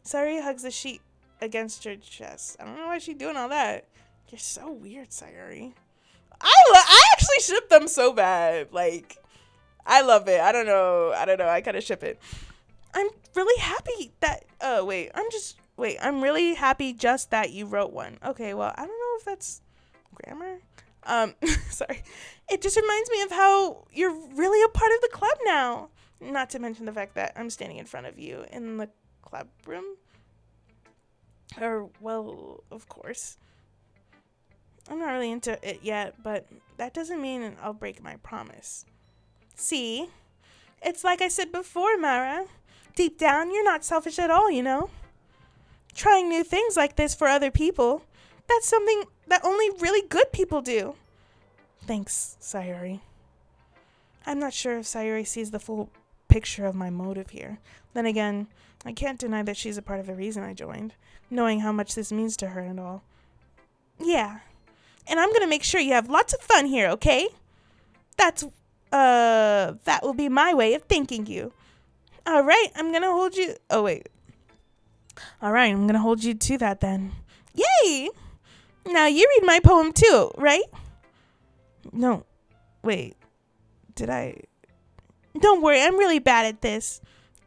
Sayori hugs the sheet against her chest. I don't know why she's doing all that. You're so weird, Sayori. I actually ship them so bad. Like, I love it. I don't know. I kind of ship it. I'm really happy that... I'm really happy just that you wrote one. Okay, well, I don't know if that's grammar. Sorry. It just reminds me of how you're really a part of the club now. Not to mention the fact that I'm standing in front of you in the club room. Or, well, of course. I'm not really into it yet, but that doesn't mean I'll break my promise. See? It's like I said before, Mara. Deep down, you're not selfish at all, you know? Trying new things like this for other people, that's something that only really good people do. Thanks, Sayori. I'm not sure if Sayori sees the full picture of my motive here. Then again, I can't deny that she's a part of the reason I joined, knowing how much this means to her and all. Yeah. And I'm gonna make sure you have lots of fun here, okay? That will be my way of thanking you. Alright, I'm gonna hold you... Oh, wait. Alright, I'm gonna hold you to that then. Yay! Now you read my poem too, right? No. Wait. Did I... Don't worry, I'm really bad at this.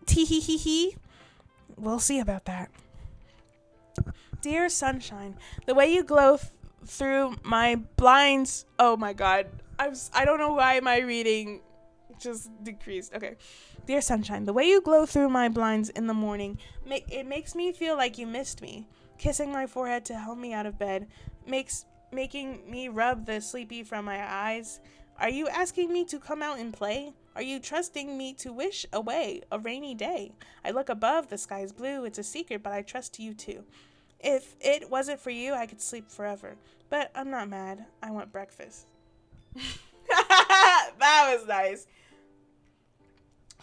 Tee-hee-hee-hee. We'll see about that. Dear sunshine, the way you glow through my blinds... Oh my god. I don't know why my reading just decreased. Okay. Dear sunshine, the way you glow through my blinds in the morning, it makes me feel like you missed me. Kissing my forehead to help me out of bed, making me rub the sleepy from my eyes. Are you asking me to come out and play? Are you trusting me to wish away a rainy day? I look above, the sky is blue, it's a secret, but I trust you too. If it wasn't for you, I could sleep forever. But I'm not mad. I want breakfast. That was nice.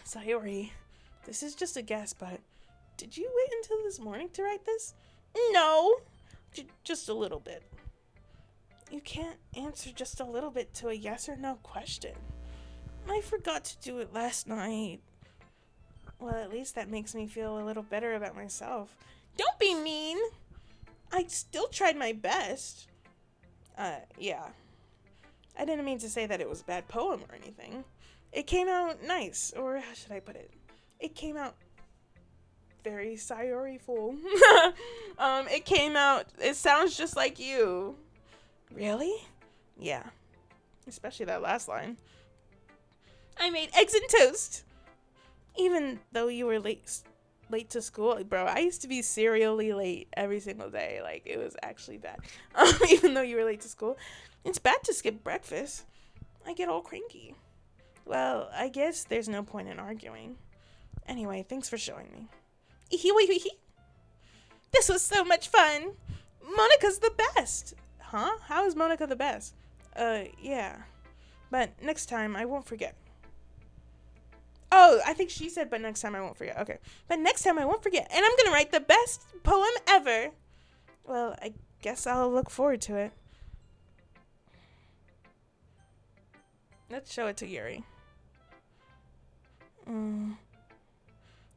Sayori, this is just a guess, but did you wait until this morning to write this? No, just a little bit. You can't answer just a little bit to a yes or no question. I forgot to do it last night. Well, at least that makes me feel a little better about myself. Don't be mean. I still tried my best. Yeah. I didn't mean to say that it was a bad poem or anything. It came out nice, or how should I put it? It came out very Sayori-ful. It sounds just like you. Really? Yeah. Especially that last line. I made eggs and toast. Even though you were late to school, bro, I used to be serially late every single day. Like, it was actually bad. Even though you were late to school. It's bad to skip breakfast. I get all cranky. Well, I guess there's no point in arguing. Anyway, thanks for showing me. This was so much fun. Monica's the best. Huh? How is Monica the best? Yeah. But next time I won't forget. Oh, I think she said, but next time I won't forget. Okay. But next time I won't forget. And I'm going to write the best poem ever. Well, I guess I'll look forward to it. Let's show it to Yuri.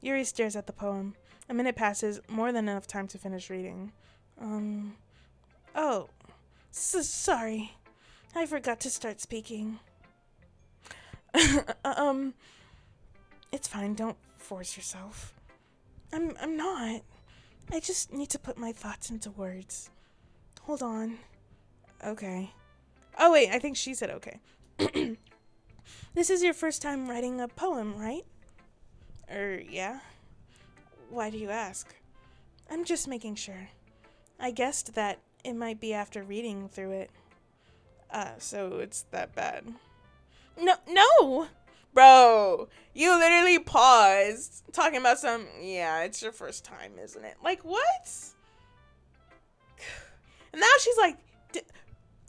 Yuri stares at the poem. A minute passes, more than enough time to finish reading. Oh, sorry. I forgot to start speaking. It's fine. Don't force yourself. I'm not. I just need to put my thoughts into words. Hold on. Okay. Oh, wait, I think she said okay. This is your first time writing a poem, right? Yeah? Why do you ask? I'm just making sure. I guessed that it might be after reading through it. So it's that bad. No! Bro, you literally paused talking about yeah, it's your first time, isn't it? Like, what? And now she's like,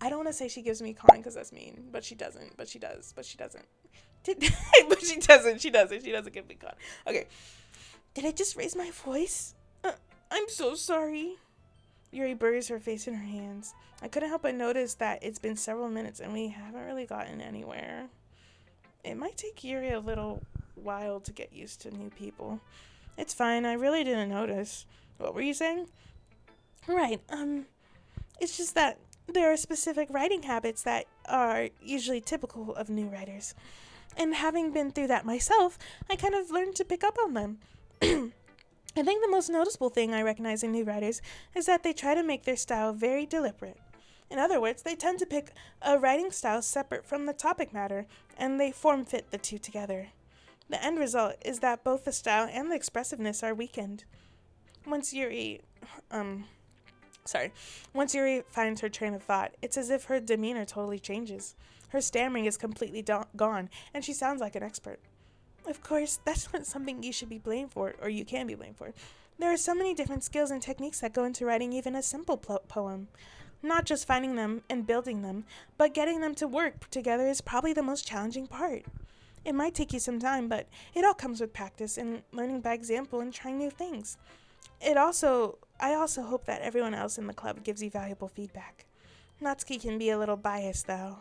I don't want to say she gives me con because that's mean, but she doesn't, but she does, but she doesn't. But she doesn't, she doesn't give me con. Okay. Did I just raise my voice? I'm so sorry. Yuri buries her face in her hands. I couldn't help but notice that it's been several minutes and we haven't really gotten anywhere. It might take Yuri a little while to get used to new people. It's fine, I really didn't notice. What were you saying? Right, it's just that there are specific writing habits that are usually typical of new writers. And having been through that myself, I kind of learned to pick up on them. I think the most noticeable thing I recognize in new writers is that they try to make their style very deliberate. In other words, they tend to pick a writing style separate from the topic matter, and they form fit the two together. The end result is that both the style and the expressiveness are weakened. Once Yuri finds her train of thought, it's as if her demeanor totally changes. Her stammering is completely gone, and she sounds like an expert. Of course, that's not something you should be blamed for, or you can be blamed for. There are so many different skills and techniques that go into writing even a simple poem. Not just finding them and building them, but getting them to work together is probably the most challenging part. It might take you some time, but it all comes with practice and learning by example and trying new things. I also hope that everyone else in the club gives you valuable feedback. Natsuki can be a little biased, though.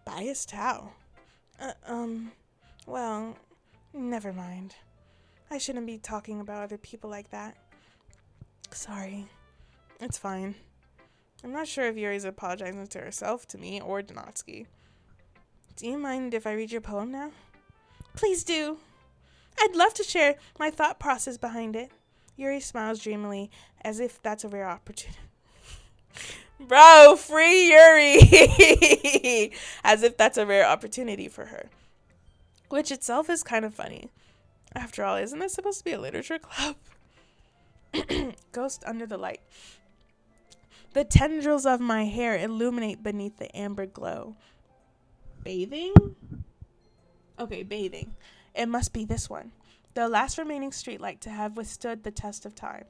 Biased how? Well, never mind. I shouldn't be talking about other people like that. Sorry. It's fine. I'm not sure if Yuri's apologizing to herself, to me, or to Natsuki. Do you mind if I read your poem now? Please do. I'd love to share my thought process behind it. Yuri smiles dreamily, as if that's a rare opportunity. Bro, free Yuri! As if that's a rare opportunity for her. Which itself is kind of funny. After all, isn't this supposed to be a literature club? Ghost under the light. The tendrils of my hair illuminate beneath the amber glow. Bathing? Okay, bathing. It must be this one. The last remaining streetlight to have withstood the test of time.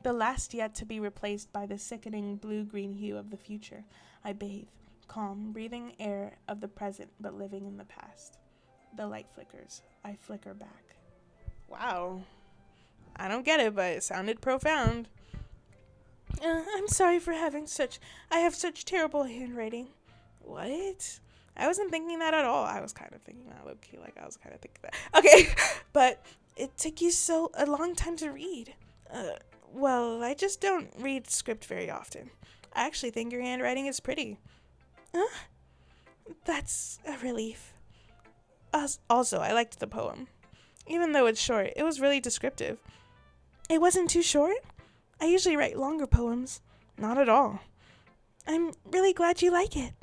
The last yet to be replaced by the sickening blue-green hue of the future. I bathe, calm, breathing air of the present but living in the past. The light flickers. I flicker back. Wow. I don't get it, but it sounded profound. I'm sorry for having I have such terrible handwriting. What? I wasn't thinking that at all. I was kind of thinking that, low-key. I was kind of thinking that. Okay, but it took you a long time to read. Well, I just don't read script very often. I actually think your handwriting is pretty. That's a relief. Also, I liked the poem. Even though it's short, it was really descriptive. It wasn't too short? I usually write longer poems. Not at all. I'm really glad you like it.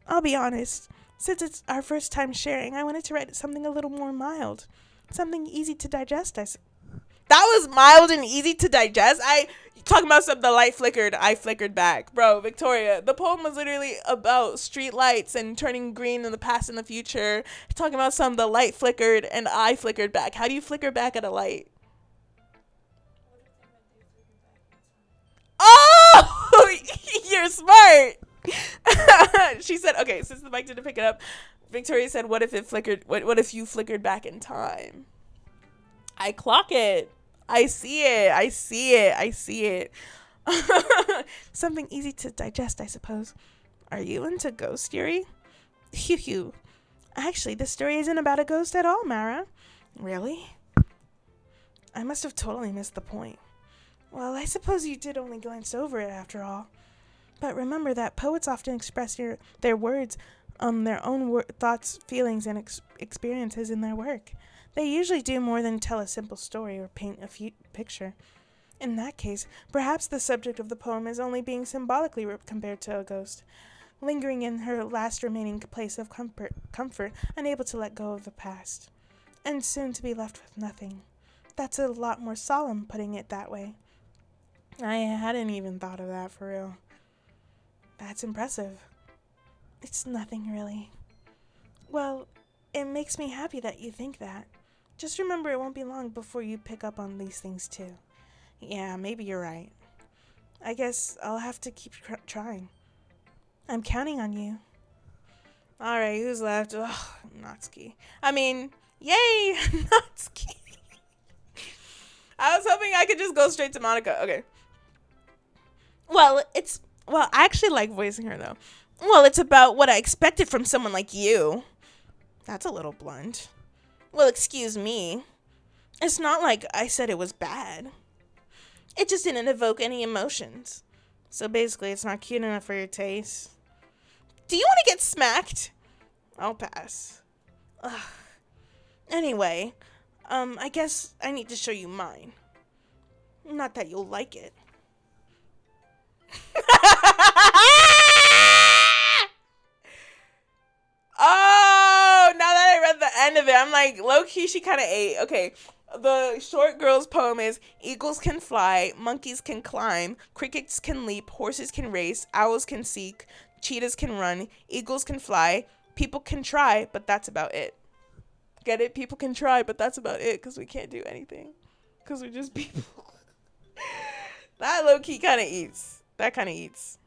I'll be honest. Since it's our first time sharing, I wanted to write something a little more mild. Something easy to digest, That was mild and easy to digest? Talking about the light flickered, I flickered back. Bro, Victoria, the poem was literally about street lights and turning green in the past and the future. Talking about the light flickered and I flickered back. How do you flicker back at a light? Oh, you're smart. She said, okay, since the mic didn't pick it up, Victoria said, what if it flickered? What if you flickered back in time? I clock it. I see it. Something easy to digest, I suppose. Are you into ghost Yuri? Phew. Actually, this story isn't about a ghost at all, Mara. Really? I must have totally missed the point. Well, I suppose you did only glance over it after all. But remember that poets often express their words their own thoughts, feelings, and experiences in their work. They usually do more than tell a simple story or paint a picture. In that case, perhaps the subject of the poem is only being symbolically compared to a ghost, lingering in her last remaining place of comfort, unable to let go of the past, and soon to be left with nothing. That's a lot more solemn, putting it that way. I hadn't even thought of that, for real. That's impressive. It's nothing, really. Well, it makes me happy that you think that. Just remember it won't be long before you pick up on these things, too. Yeah, maybe you're right. I guess I'll have to keep trying. I'm counting on you. Alright, who's left? Ugh, Natsuki. I mean, yay! Natsuki! I was hoping I could just go straight to Monica. Okay. Well, I actually like voicing her, though. Well, it's about what I expected from someone like you. That's a little blunt. Well, excuse me. It's not like I said it was bad. It just didn't evoke any emotions. So basically, it's not cute enough for your taste. Do you want to get smacked? I'll pass. Ugh. Anyway, I guess I need to show you mine. Not that you'll like it. Oh, now that I read the end of it, I'm like, low-key, she kind of ate. Okay, the short girl's poem is, eagles can fly, monkeys can climb, crickets can leap, horses can race, owls can seek, cheetahs can run, eagles can fly, people can try, but that's about it. Get it? People can try, but that's about it, because we can't do anything. Because we're just people. That low-key kind of eats. That kind of eats.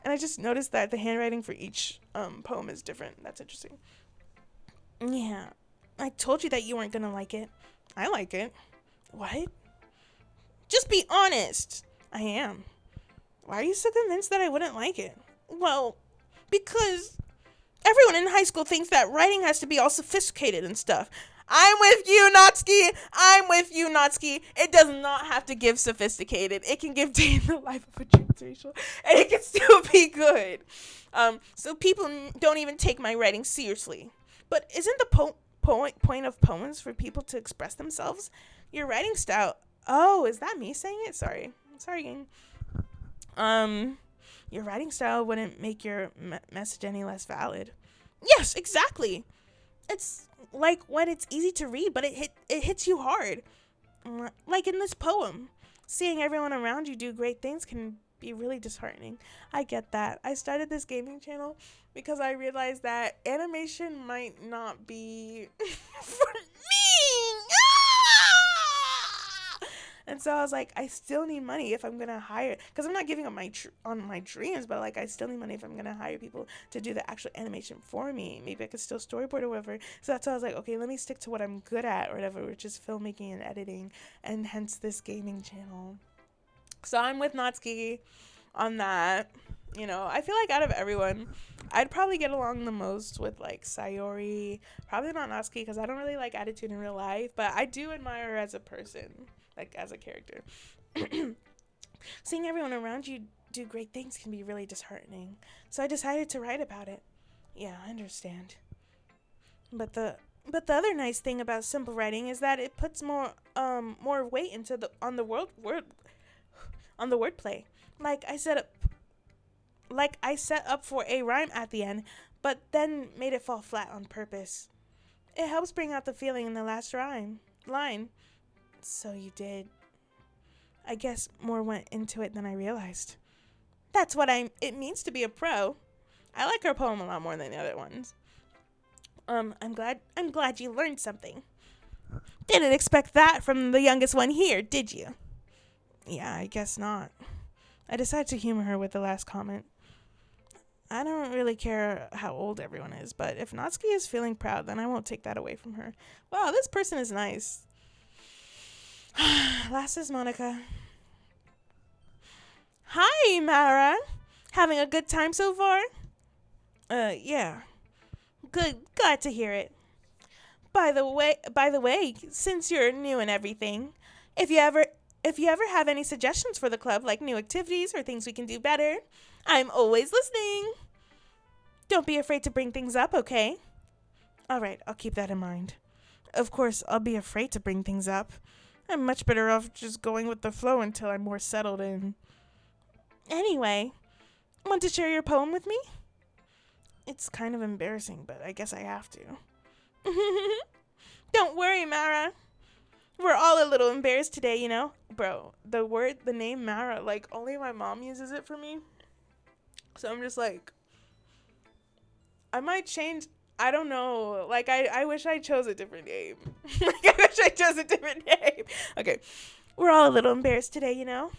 And I just noticed that the handwriting for each poem is different. That's interesting. Yeah. I told you that you weren't going to like it. I like it. What? Just be honest. I am. Why are you so convinced that I wouldn't like it? Well, because everyone in high school thinks that writing has to be all sophisticated and stuff. I'm with you, Natsuki. I'm with you, Natsuki. It does not have to give sophisticated. It can give day in the life of a transracial, and it can still be good. So people don't even take my writing seriously. But isn't the point of poems for people to express themselves? Your writing style. Oh, is that me saying it? Sorry, gang. Your writing style wouldn't make your message any less valid. Yes, exactly. It's like when it's easy to read, but it hits you hard. Like in this poem. Seeing everyone around you do great things can be really disheartening. I get that. I started this gaming channel because I realized that animation might not be for me. And so I was like, I still need money if I'm going to hire, because I'm not giving up on my dreams, but like I still need money if I'm going to hire people to do the actual animation for me. Maybe I could still storyboard or whatever. So that's why I was like, okay, let me stick to what I'm good at or whatever, which is filmmaking and editing, and hence this gaming channel. So I'm with Natsuki on that. You know, I feel like out of everyone, I'd probably get along the most with like Sayori. Probably not Natsuki, because I don't really like attitude in real life, but I do admire her as a person. Like as a character. Seeing everyone around you do great things can be really disheartening. So I decided to write about it. Yeah, I understand. But the other nice thing about simple writing is that it puts more weight into the wordplay. Like I set up for a rhyme at the end, but then made it fall flat on purpose. It helps bring out the feeling in the last line. So you did. I guess more went into it than I realized. That's what it means to be a pro. I like her poem a lot more than the other ones. I'm glad you learned something. Didn't expect that from the youngest one here, did you? Yeah, I guess not. I decided to humor her with the last comment. I don't really care how old everyone is, but if Natsuki is feeling proud, then I won't take that away from her. Wow, this person is nice. Last is Monica. Hi, Mara. Having a good time so far? Yeah. Good. Glad to hear it. By the way, since you're new and everything, if you ever have any suggestions for the club, like new activities or things we can do better, I'm always listening. Don't be afraid to bring things up, okay? All right, I'll keep that in mind. Of course, I'll be afraid to bring things up. I'm much better off just going with the flow until I'm more settled in. Anyway, want to share your poem with me? It's kind of embarrassing, but I guess I have to. Don't worry, Mara. We're all a little embarrassed today, you know? Bro, the name Mara, like, only my mom uses it for me. So I'm just like, I might change, I don't know. Like, I wish I chose a different name. I wish I chose a different name. Okay, we're all a little embarrassed today, you know?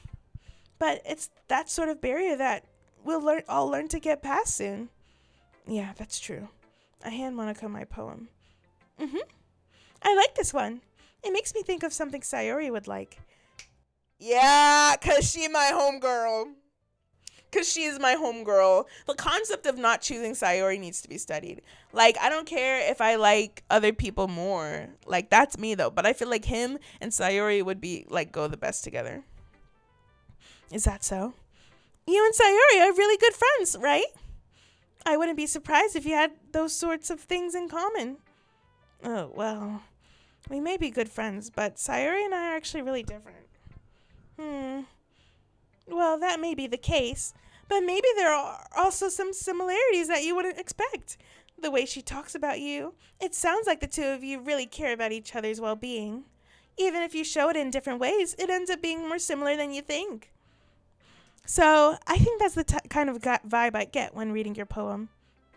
But it's that sort of barrier that we'll all learn to get past soon. Yeah, that's true. I hand Monica my poem. I like this one. It makes me think of something Sayori would like. Yeah, 'cause she my homegirl. 'Cause she is my homegirl. The concept of not choosing Sayori needs to be studied. Like, I don't care if I like other people more. Like, that's me, though. But I feel like him and Sayori would be, like, go the best together. Is that so? You and Sayori are really good friends, right? I wouldn't be surprised if you had those sorts of things in common. Oh, well, we may be good friends, but Sayori and I are actually really different. Well, that may be the case, but maybe there are also some similarities that you wouldn't expect. The way she talks about you, it sounds like the two of you really care about each other's well-being. Even if you show it in different ways, it ends up being more similar than you think. So, I think that's the kind of vibe I get when reading your poem.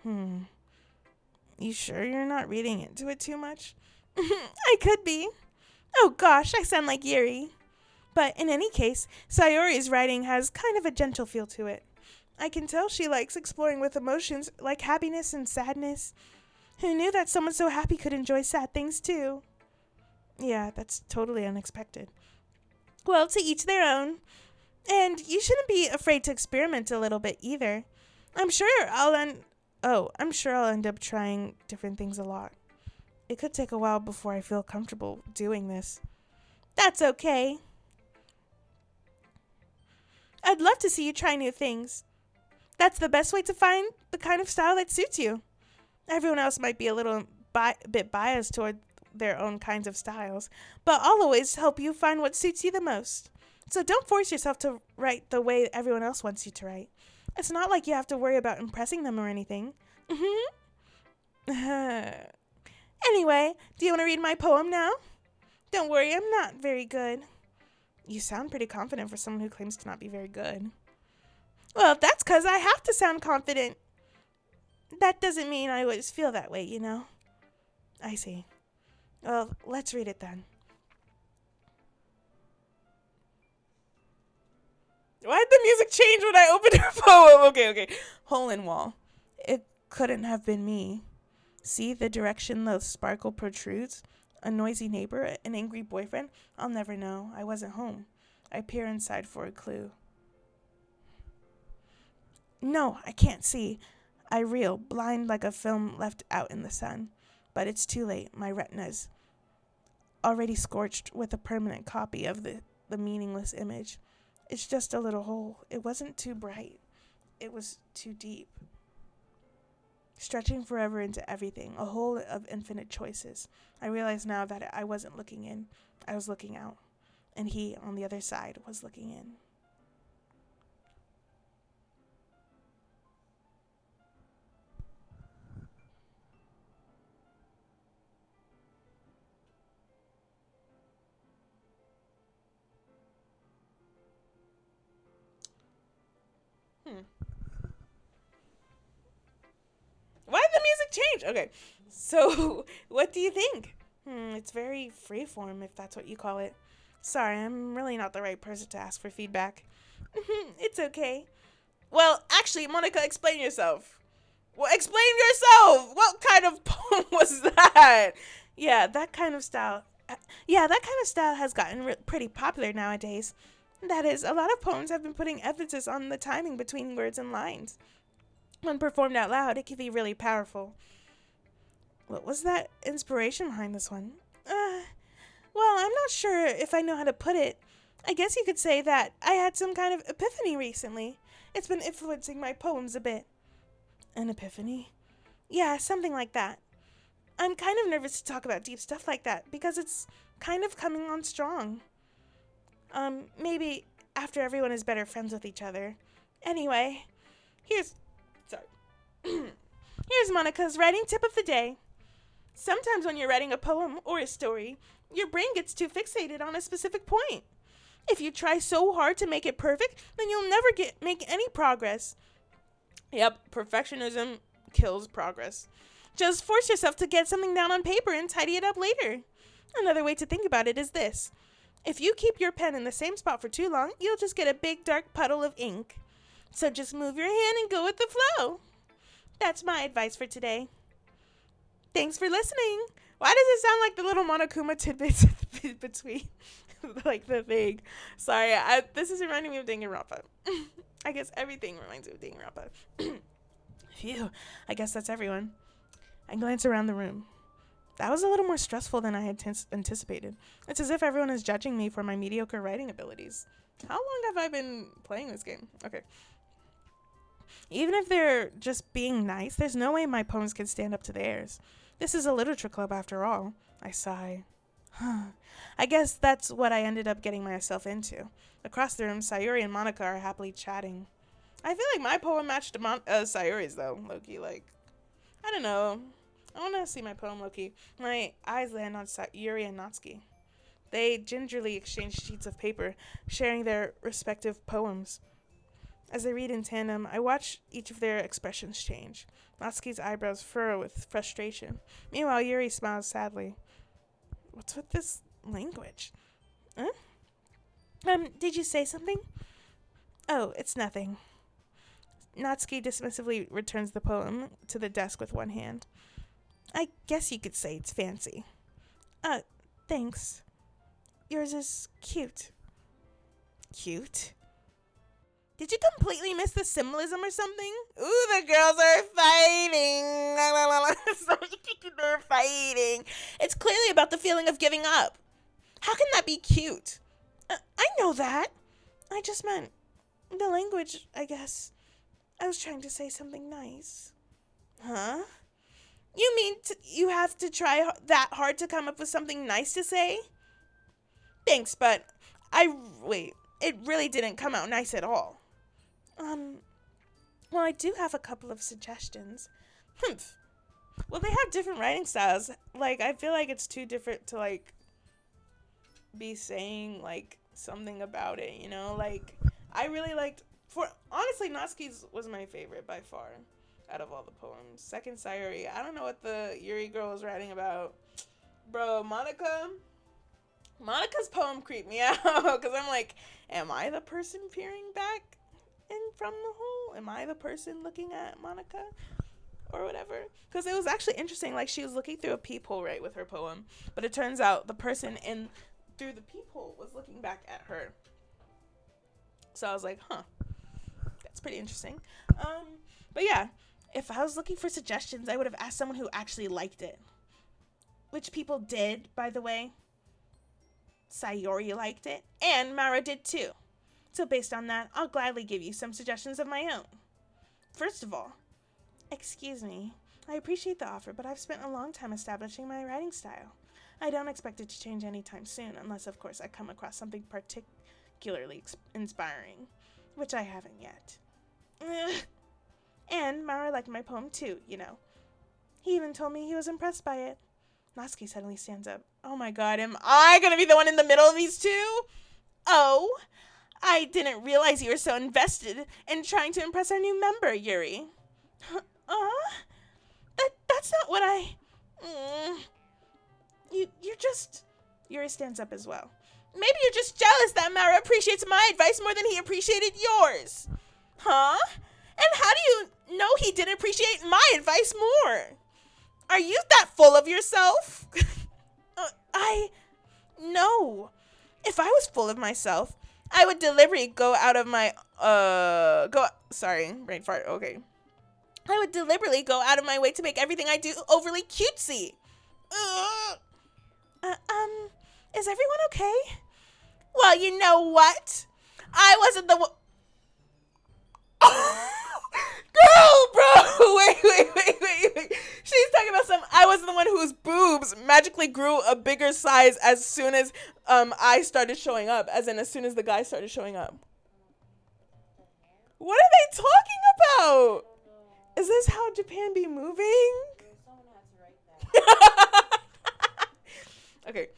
You sure you're not reading into it too much? I could be. Oh gosh, I sound like Yuri. But in any case, Sayori's writing has kind of a gentle feel to it. I can tell she likes exploring with emotions like happiness and sadness. Who knew that someone so happy could enjoy sad things too? Yeah, that's totally unexpected. Well, to each their own. And you shouldn't be afraid to experiment a little bit either. I'm sure I'll end up trying different things a lot. It could take a while before I feel comfortable doing this. That's okay. I'd love to see you try new things. That's the best way to find the kind of style that suits you. Everyone else might be a little bit biased toward their own kinds of styles, but I'll always help you find what suits you the most. So don't force yourself to write the way everyone else wants you to write. It's not like you have to worry about impressing them or anything. Anyway, do you want to read my poem now? Don't worry, I'm not very good. You sound pretty confident for someone who claims to not be very good. Well, that's 'cause I have to sound confident. That doesn't mean I always feel that way, you know. I see. Well, let's read it then. Why did the music change when I opened her poem? Okay. Hole in wall. It couldn't have been me. See the direction the sparkle protrudes? A noisy neighbor, an angry boyfriend? I'll never know. I wasn't home. I peer inside for a clue. No, I can't see. I reel, blind like a film left out in the sun. But it's too late. My retina's already scorched with a permanent copy of the meaningless image. It's just a little hole. It wasn't too bright. It was too deep. Stretching forever into everything, a hole of infinite choices. I realize now that I wasn't looking in. I was looking out. And he, on the other side, was looking in. Why did the music change? Okay, so what do you think? It's very freeform, if that's what you call it. Sorry, I'm really not the right person to ask for feedback. It's okay. Well, actually, Monica, explain yourself. Well, explain yourself! What kind of poem was that? Yeah, that kind of style has gotten pretty popular nowadays. That is, a lot of poems have been putting emphasis on the timing between words and lines. When performed out loud, it can be really powerful. What was that inspiration behind this one? Well, I'm not sure if I know how to put it. I guess you could say that I had some kind of epiphany recently. It's been influencing my poems a bit. An epiphany? Yeah, something like that. I'm kind of nervous to talk about deep stuff like that because it's kind of coming on strong. Maybe after everyone is better friends with each other. Anyway, here's Monica's writing tip of the day. Sometimes when you're writing a poem or a story, your brain gets too fixated on a specific point. If you try so hard to make it perfect, then you'll never make any progress. Yep, perfectionism kills progress. Just force yourself to get something down on paper and tidy it up later. Another way to think about it is this. If you keep your pen in the same spot for too long, you'll just get a big dark puddle of ink. So just move your hand and go with the flow. That's my advice for today. Thanks for listening. Why does it sound like the little Monokuma tidbits between like the thing? Sorry, this is reminding me of Danganronpa. I guess everything reminds me of Danganronpa. Phew, I guess that's everyone. I glance around the room. That was a little more stressful than I had anticipated. It's as if everyone is judging me for my mediocre writing abilities. How long have I been playing this game? Okay. Even if they're just being nice, there's no way my poems can stand up to theirs. This is a literature club after all. I sigh. I guess that's what I ended up getting myself into. Across the room, Sayori and Monica are happily chatting. I feel like my poem matched Sayori's though, Loki. Like, I don't know. I want to see my poem, Loki. My eyes land on Sayori and Natsuki. They gingerly exchange sheets of paper, sharing their respective poems. As they read in tandem, I watch each of their expressions change. Natsuki's eyebrows furrow with frustration. Meanwhile, Yuri smiles sadly. What's with this language? Huh? Did you say something? Oh, it's nothing. Natsuki dismissively returns the poem to the desk with one hand. I guess you could say it's fancy. Thanks. Yours is cute. Cute? Did you completely miss the symbolism or something? Ooh, the girls are fighting. They're fighting. It's clearly about the feeling of giving up. How can that be cute? I know that. I just meant the language, I guess. I was trying to say something nice. Huh? You mean you have to try that hard to come up with something nice to say? Thanks, but it really didn't come out nice at all. Well, I do have a couple of suggestions. Well, they have different writing styles. Like, I feel like it's too different to, like, be saying, like, something about it, you know? Like, I really liked, honestly, Natsuki's was my favorite by far out of all the poems. Second, Sayori. I don't know what the Yuri girl was writing about. Bro, Monica's poem creeped me out because I'm like, am I the person peering back in from the hole? Am I the person looking at Monica or whatever? Because it was actually interesting. Like, she was looking through a peephole, right, with her poem, but it turns out the person in through the peephole was looking back at her. So I was like, that's pretty interesting. But yeah, if I was looking for suggestions, I would have asked someone who actually liked it, which people did, by the way. Sayori liked it, and Mara did too. So based on that, I'll gladly give you some suggestions of my own. First of all, excuse me, I appreciate the offer, but I've spent a long time establishing my writing style. I don't expect it to change anytime soon, unless, of course, I come across something particularly inspiring, which I haven't yet. And Mara liked my poem too, you know. He even told me he was impressed by it. Natsuki suddenly stands up. Oh my god, am I gonna be the one in the middle of these two? Oh, I didn't realize you were so invested in trying to impress our new member, Yuri. That's not what I... You're just... Yuri stands up as well. Maybe you're just jealous that Mara appreciates my advice more than he appreciated yours. Huh? And how do you know he didn't appreciate my advice more? Are you that full of yourself? No. If I was full of myself, I would deliberately go out of my, brain fart, okay. I would deliberately go out of my way to make everything I do overly cutesy. Is everyone okay? Well, you know what? I wasn't the one. Girl, Bro, wait. She's talking about I was the one whose boobs magically grew a bigger size as soon as I started showing up, as soon as the guy started showing up. What are they talking about? Is this how Japan be moving? Someone had to write that. Okay.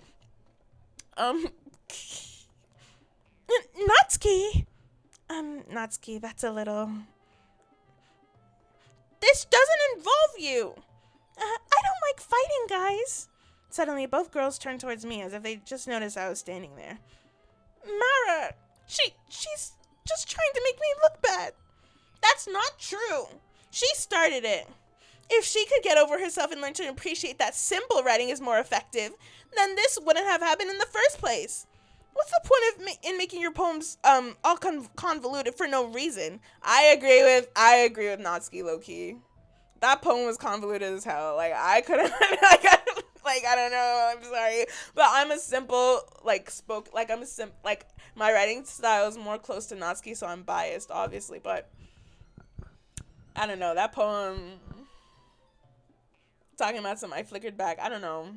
Natsuki. Natsuki, that's a little... This doesn't involve you. I don't like fighting, guys. Suddenly, both girls turned towards me as if they just noticed I was standing there. Mara, she's just trying to make me look bad. That's not true. She started it. If she could get over herself and learn to appreciate that simple writing is more effective, then this wouldn't have happened in the first place. What's the point of in making your poems all convoluted for no reason? I agree with Natsuki, low-key. That poem was convoluted as hell. Like, I couldn't, I don't know, I'm sorry. But I'm a simple, my writing style is more close to Natsuki, so I'm biased, obviously. But, I don't know, that poem, talking about I flickered back, I don't know.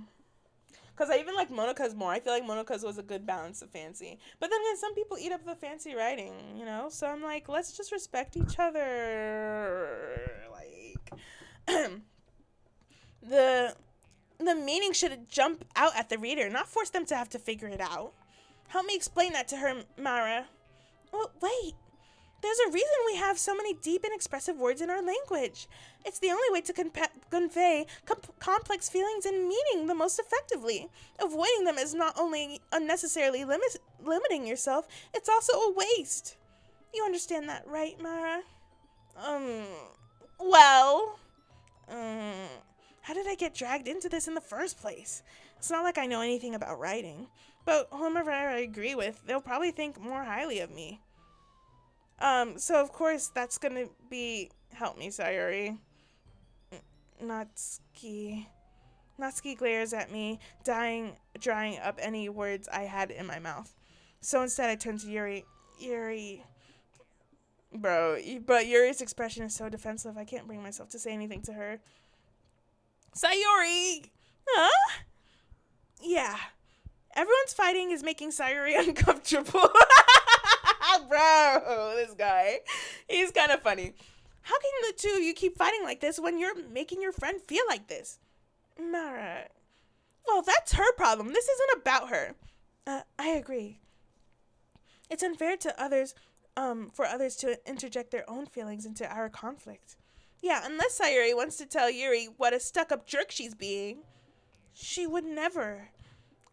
Because I even like Monika's more. I feel like Monika's was a good balance of fancy. But then again, some people eat up the fancy writing, you know? So I'm like, let's just respect each other. Like, the meaning should jump out at the reader, not force them to have to figure it out. Help me explain that to her, Mara. Oh, wait. There's a reason we have so many deep and expressive words in our language. It's the only way to convey complex feelings and meaning the most effectively. Avoiding them is not only unnecessarily limiting yourself, it's also a waste. You understand that, right, Mara? How did I get dragged into this in the first place? It's not like I know anything about writing. But whomever I agree with, they'll probably think more highly of me. So of course that's gonna be, help me, Sayori. Natsuki glares at me, drying up any words I had in my mouth. So instead I turn to Yuri. But Yuri's expression is so defensive, I can't bring myself to say anything to her. Sayori! Huh? Yeah. Everyone's fighting is making Sayori uncomfortable. Bro, this guy. He's kind of funny. How can the two of you keep fighting like this when you're making your friend feel like this? Mara. Well, that's her problem. This isn't about her. I agree. It's unfair to others, for others to interject their own feelings into our conflict. Yeah, unless Sayori wants to tell Yuri what a stuck-up jerk she's being. She would never.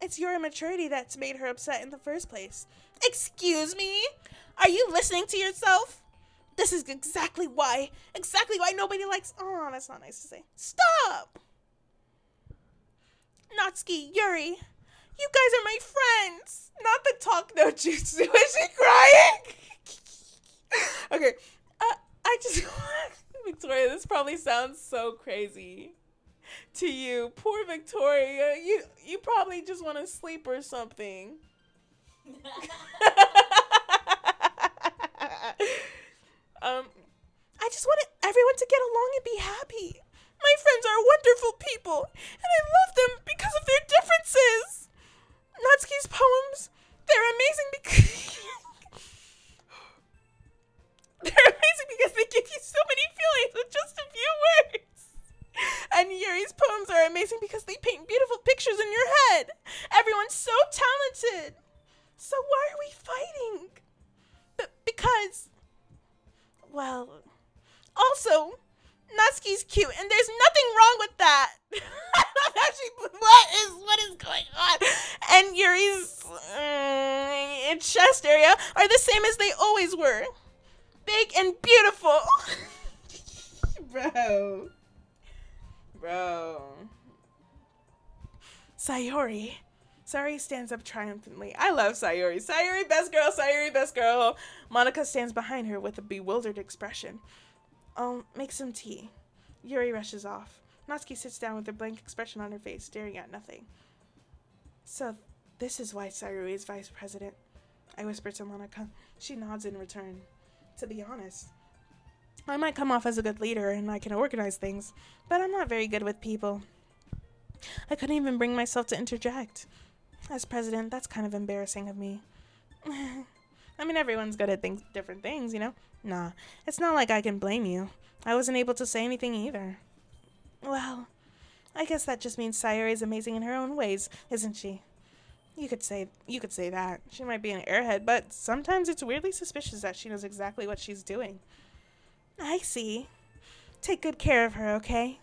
It's your immaturity that's made her upset in the first place. Excuse me? Are you listening to yourself? This is exactly why nobody likes... Oh, that's not nice to say. Stop! Natsuki, Yuri, you guys are my friends. Not the talk no jutsu. Is she crying? Okay, I just... Victoria, this probably sounds so crazy to you. Poor Victoria. You probably just want to sleep or something. I just wanted everyone to get along and be happy. My friends are wonderful people, and I love them because of their differences. Natsuki's poems, they're amazing because... they're amazing because they give you so many feelings with just a few words. And Yuri's poems are amazing because they paint beautiful pictures in your head. Everyone's so talented. So why are we fighting? Because... Well... Also, Natsuki's cute, and there's nothing wrong with that. What is going on? And Yuri's chest area are the same as they always were. Big and beautiful. Bro. Sayori stands up triumphantly. I love Sayori. Sayori, best girl. Monica stands behind her with a bewildered expression. I'll make some tea. Yuri rushes off. Natsuki sits down with a blank expression on her face, staring at nothing. So, this is why Sayori is vice president, I whisper to Monica. She nods in return. To be honest, I might come off as a good leader and I can organize things, but I'm not very good with people. I couldn't even bring myself to interject. As president, that's kind of embarrassing of me. I mean, everyone's good at different things, you know? Nah, it's not like I can blame you. I wasn't able to say anything either. Well, I guess that just means Sayori is amazing in her own ways, isn't she? You could say that. She might be an airhead, but sometimes it's weirdly suspicious that she knows exactly what she's doing. I see. Take good care of her, okay?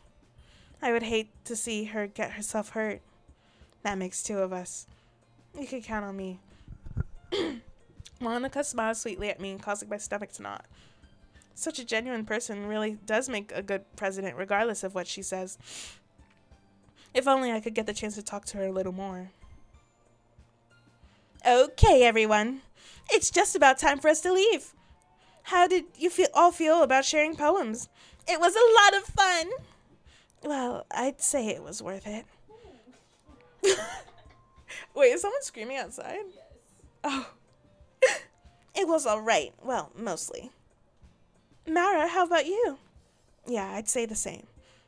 I would hate to see her get herself hurt. That makes two of us. You can count on me. Monica smiles sweetly at me, causing my stomach to knot. Such a genuine person really does make a good president, regardless of what she says. If only I could get the chance to talk to her a little more. Okay, everyone. It's just about time for us to leave. How did you all feel about sharing poems? It was a lot of fun. Well, I'd say it was worth it. Wait, is someone screaming outside? Yes. Oh. It was all right. Well, mostly. Mara, how about you? Yeah, I'd say the same.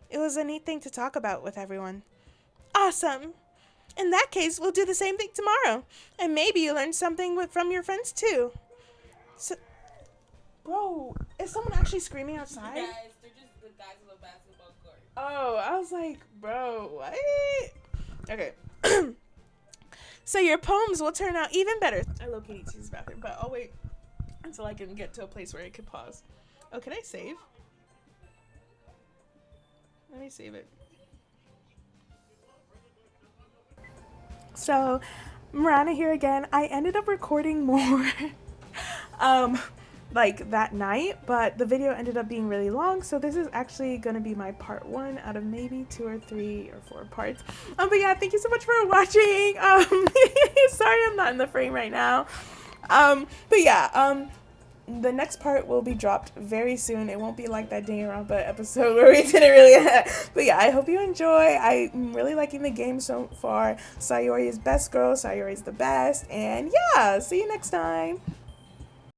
It was a neat thing to talk about with everyone. Awesome. In that case, we'll do the same thing tomorrow. And maybe you learned something from your friends, too. So, bro, is someone actually screaming outside? Yes, they're just the guys on the basketball court. Oh, I was like, bro, what? Okay. So your poems will turn out even better. I low-key need to use the bathroom, but I'll wait until I can get to a place where I can pause. Oh, can I save? Let me save it. So, Marana here again. I ended up recording more like that night, but the video ended up being really long, so this is actually gonna be my part 1 out of maybe 2 or 3 or 4 parts. But yeah, thank you so much for watching. Sorry I'm not in the frame right now. But yeah, the next part will be dropped very soon. It won't be like that Danganronpa episode where we didn't really but yeah, I hope you enjoy. I'm really liking the game so far. Sayori is best girl. Sayori is the best. And yeah, see you next time.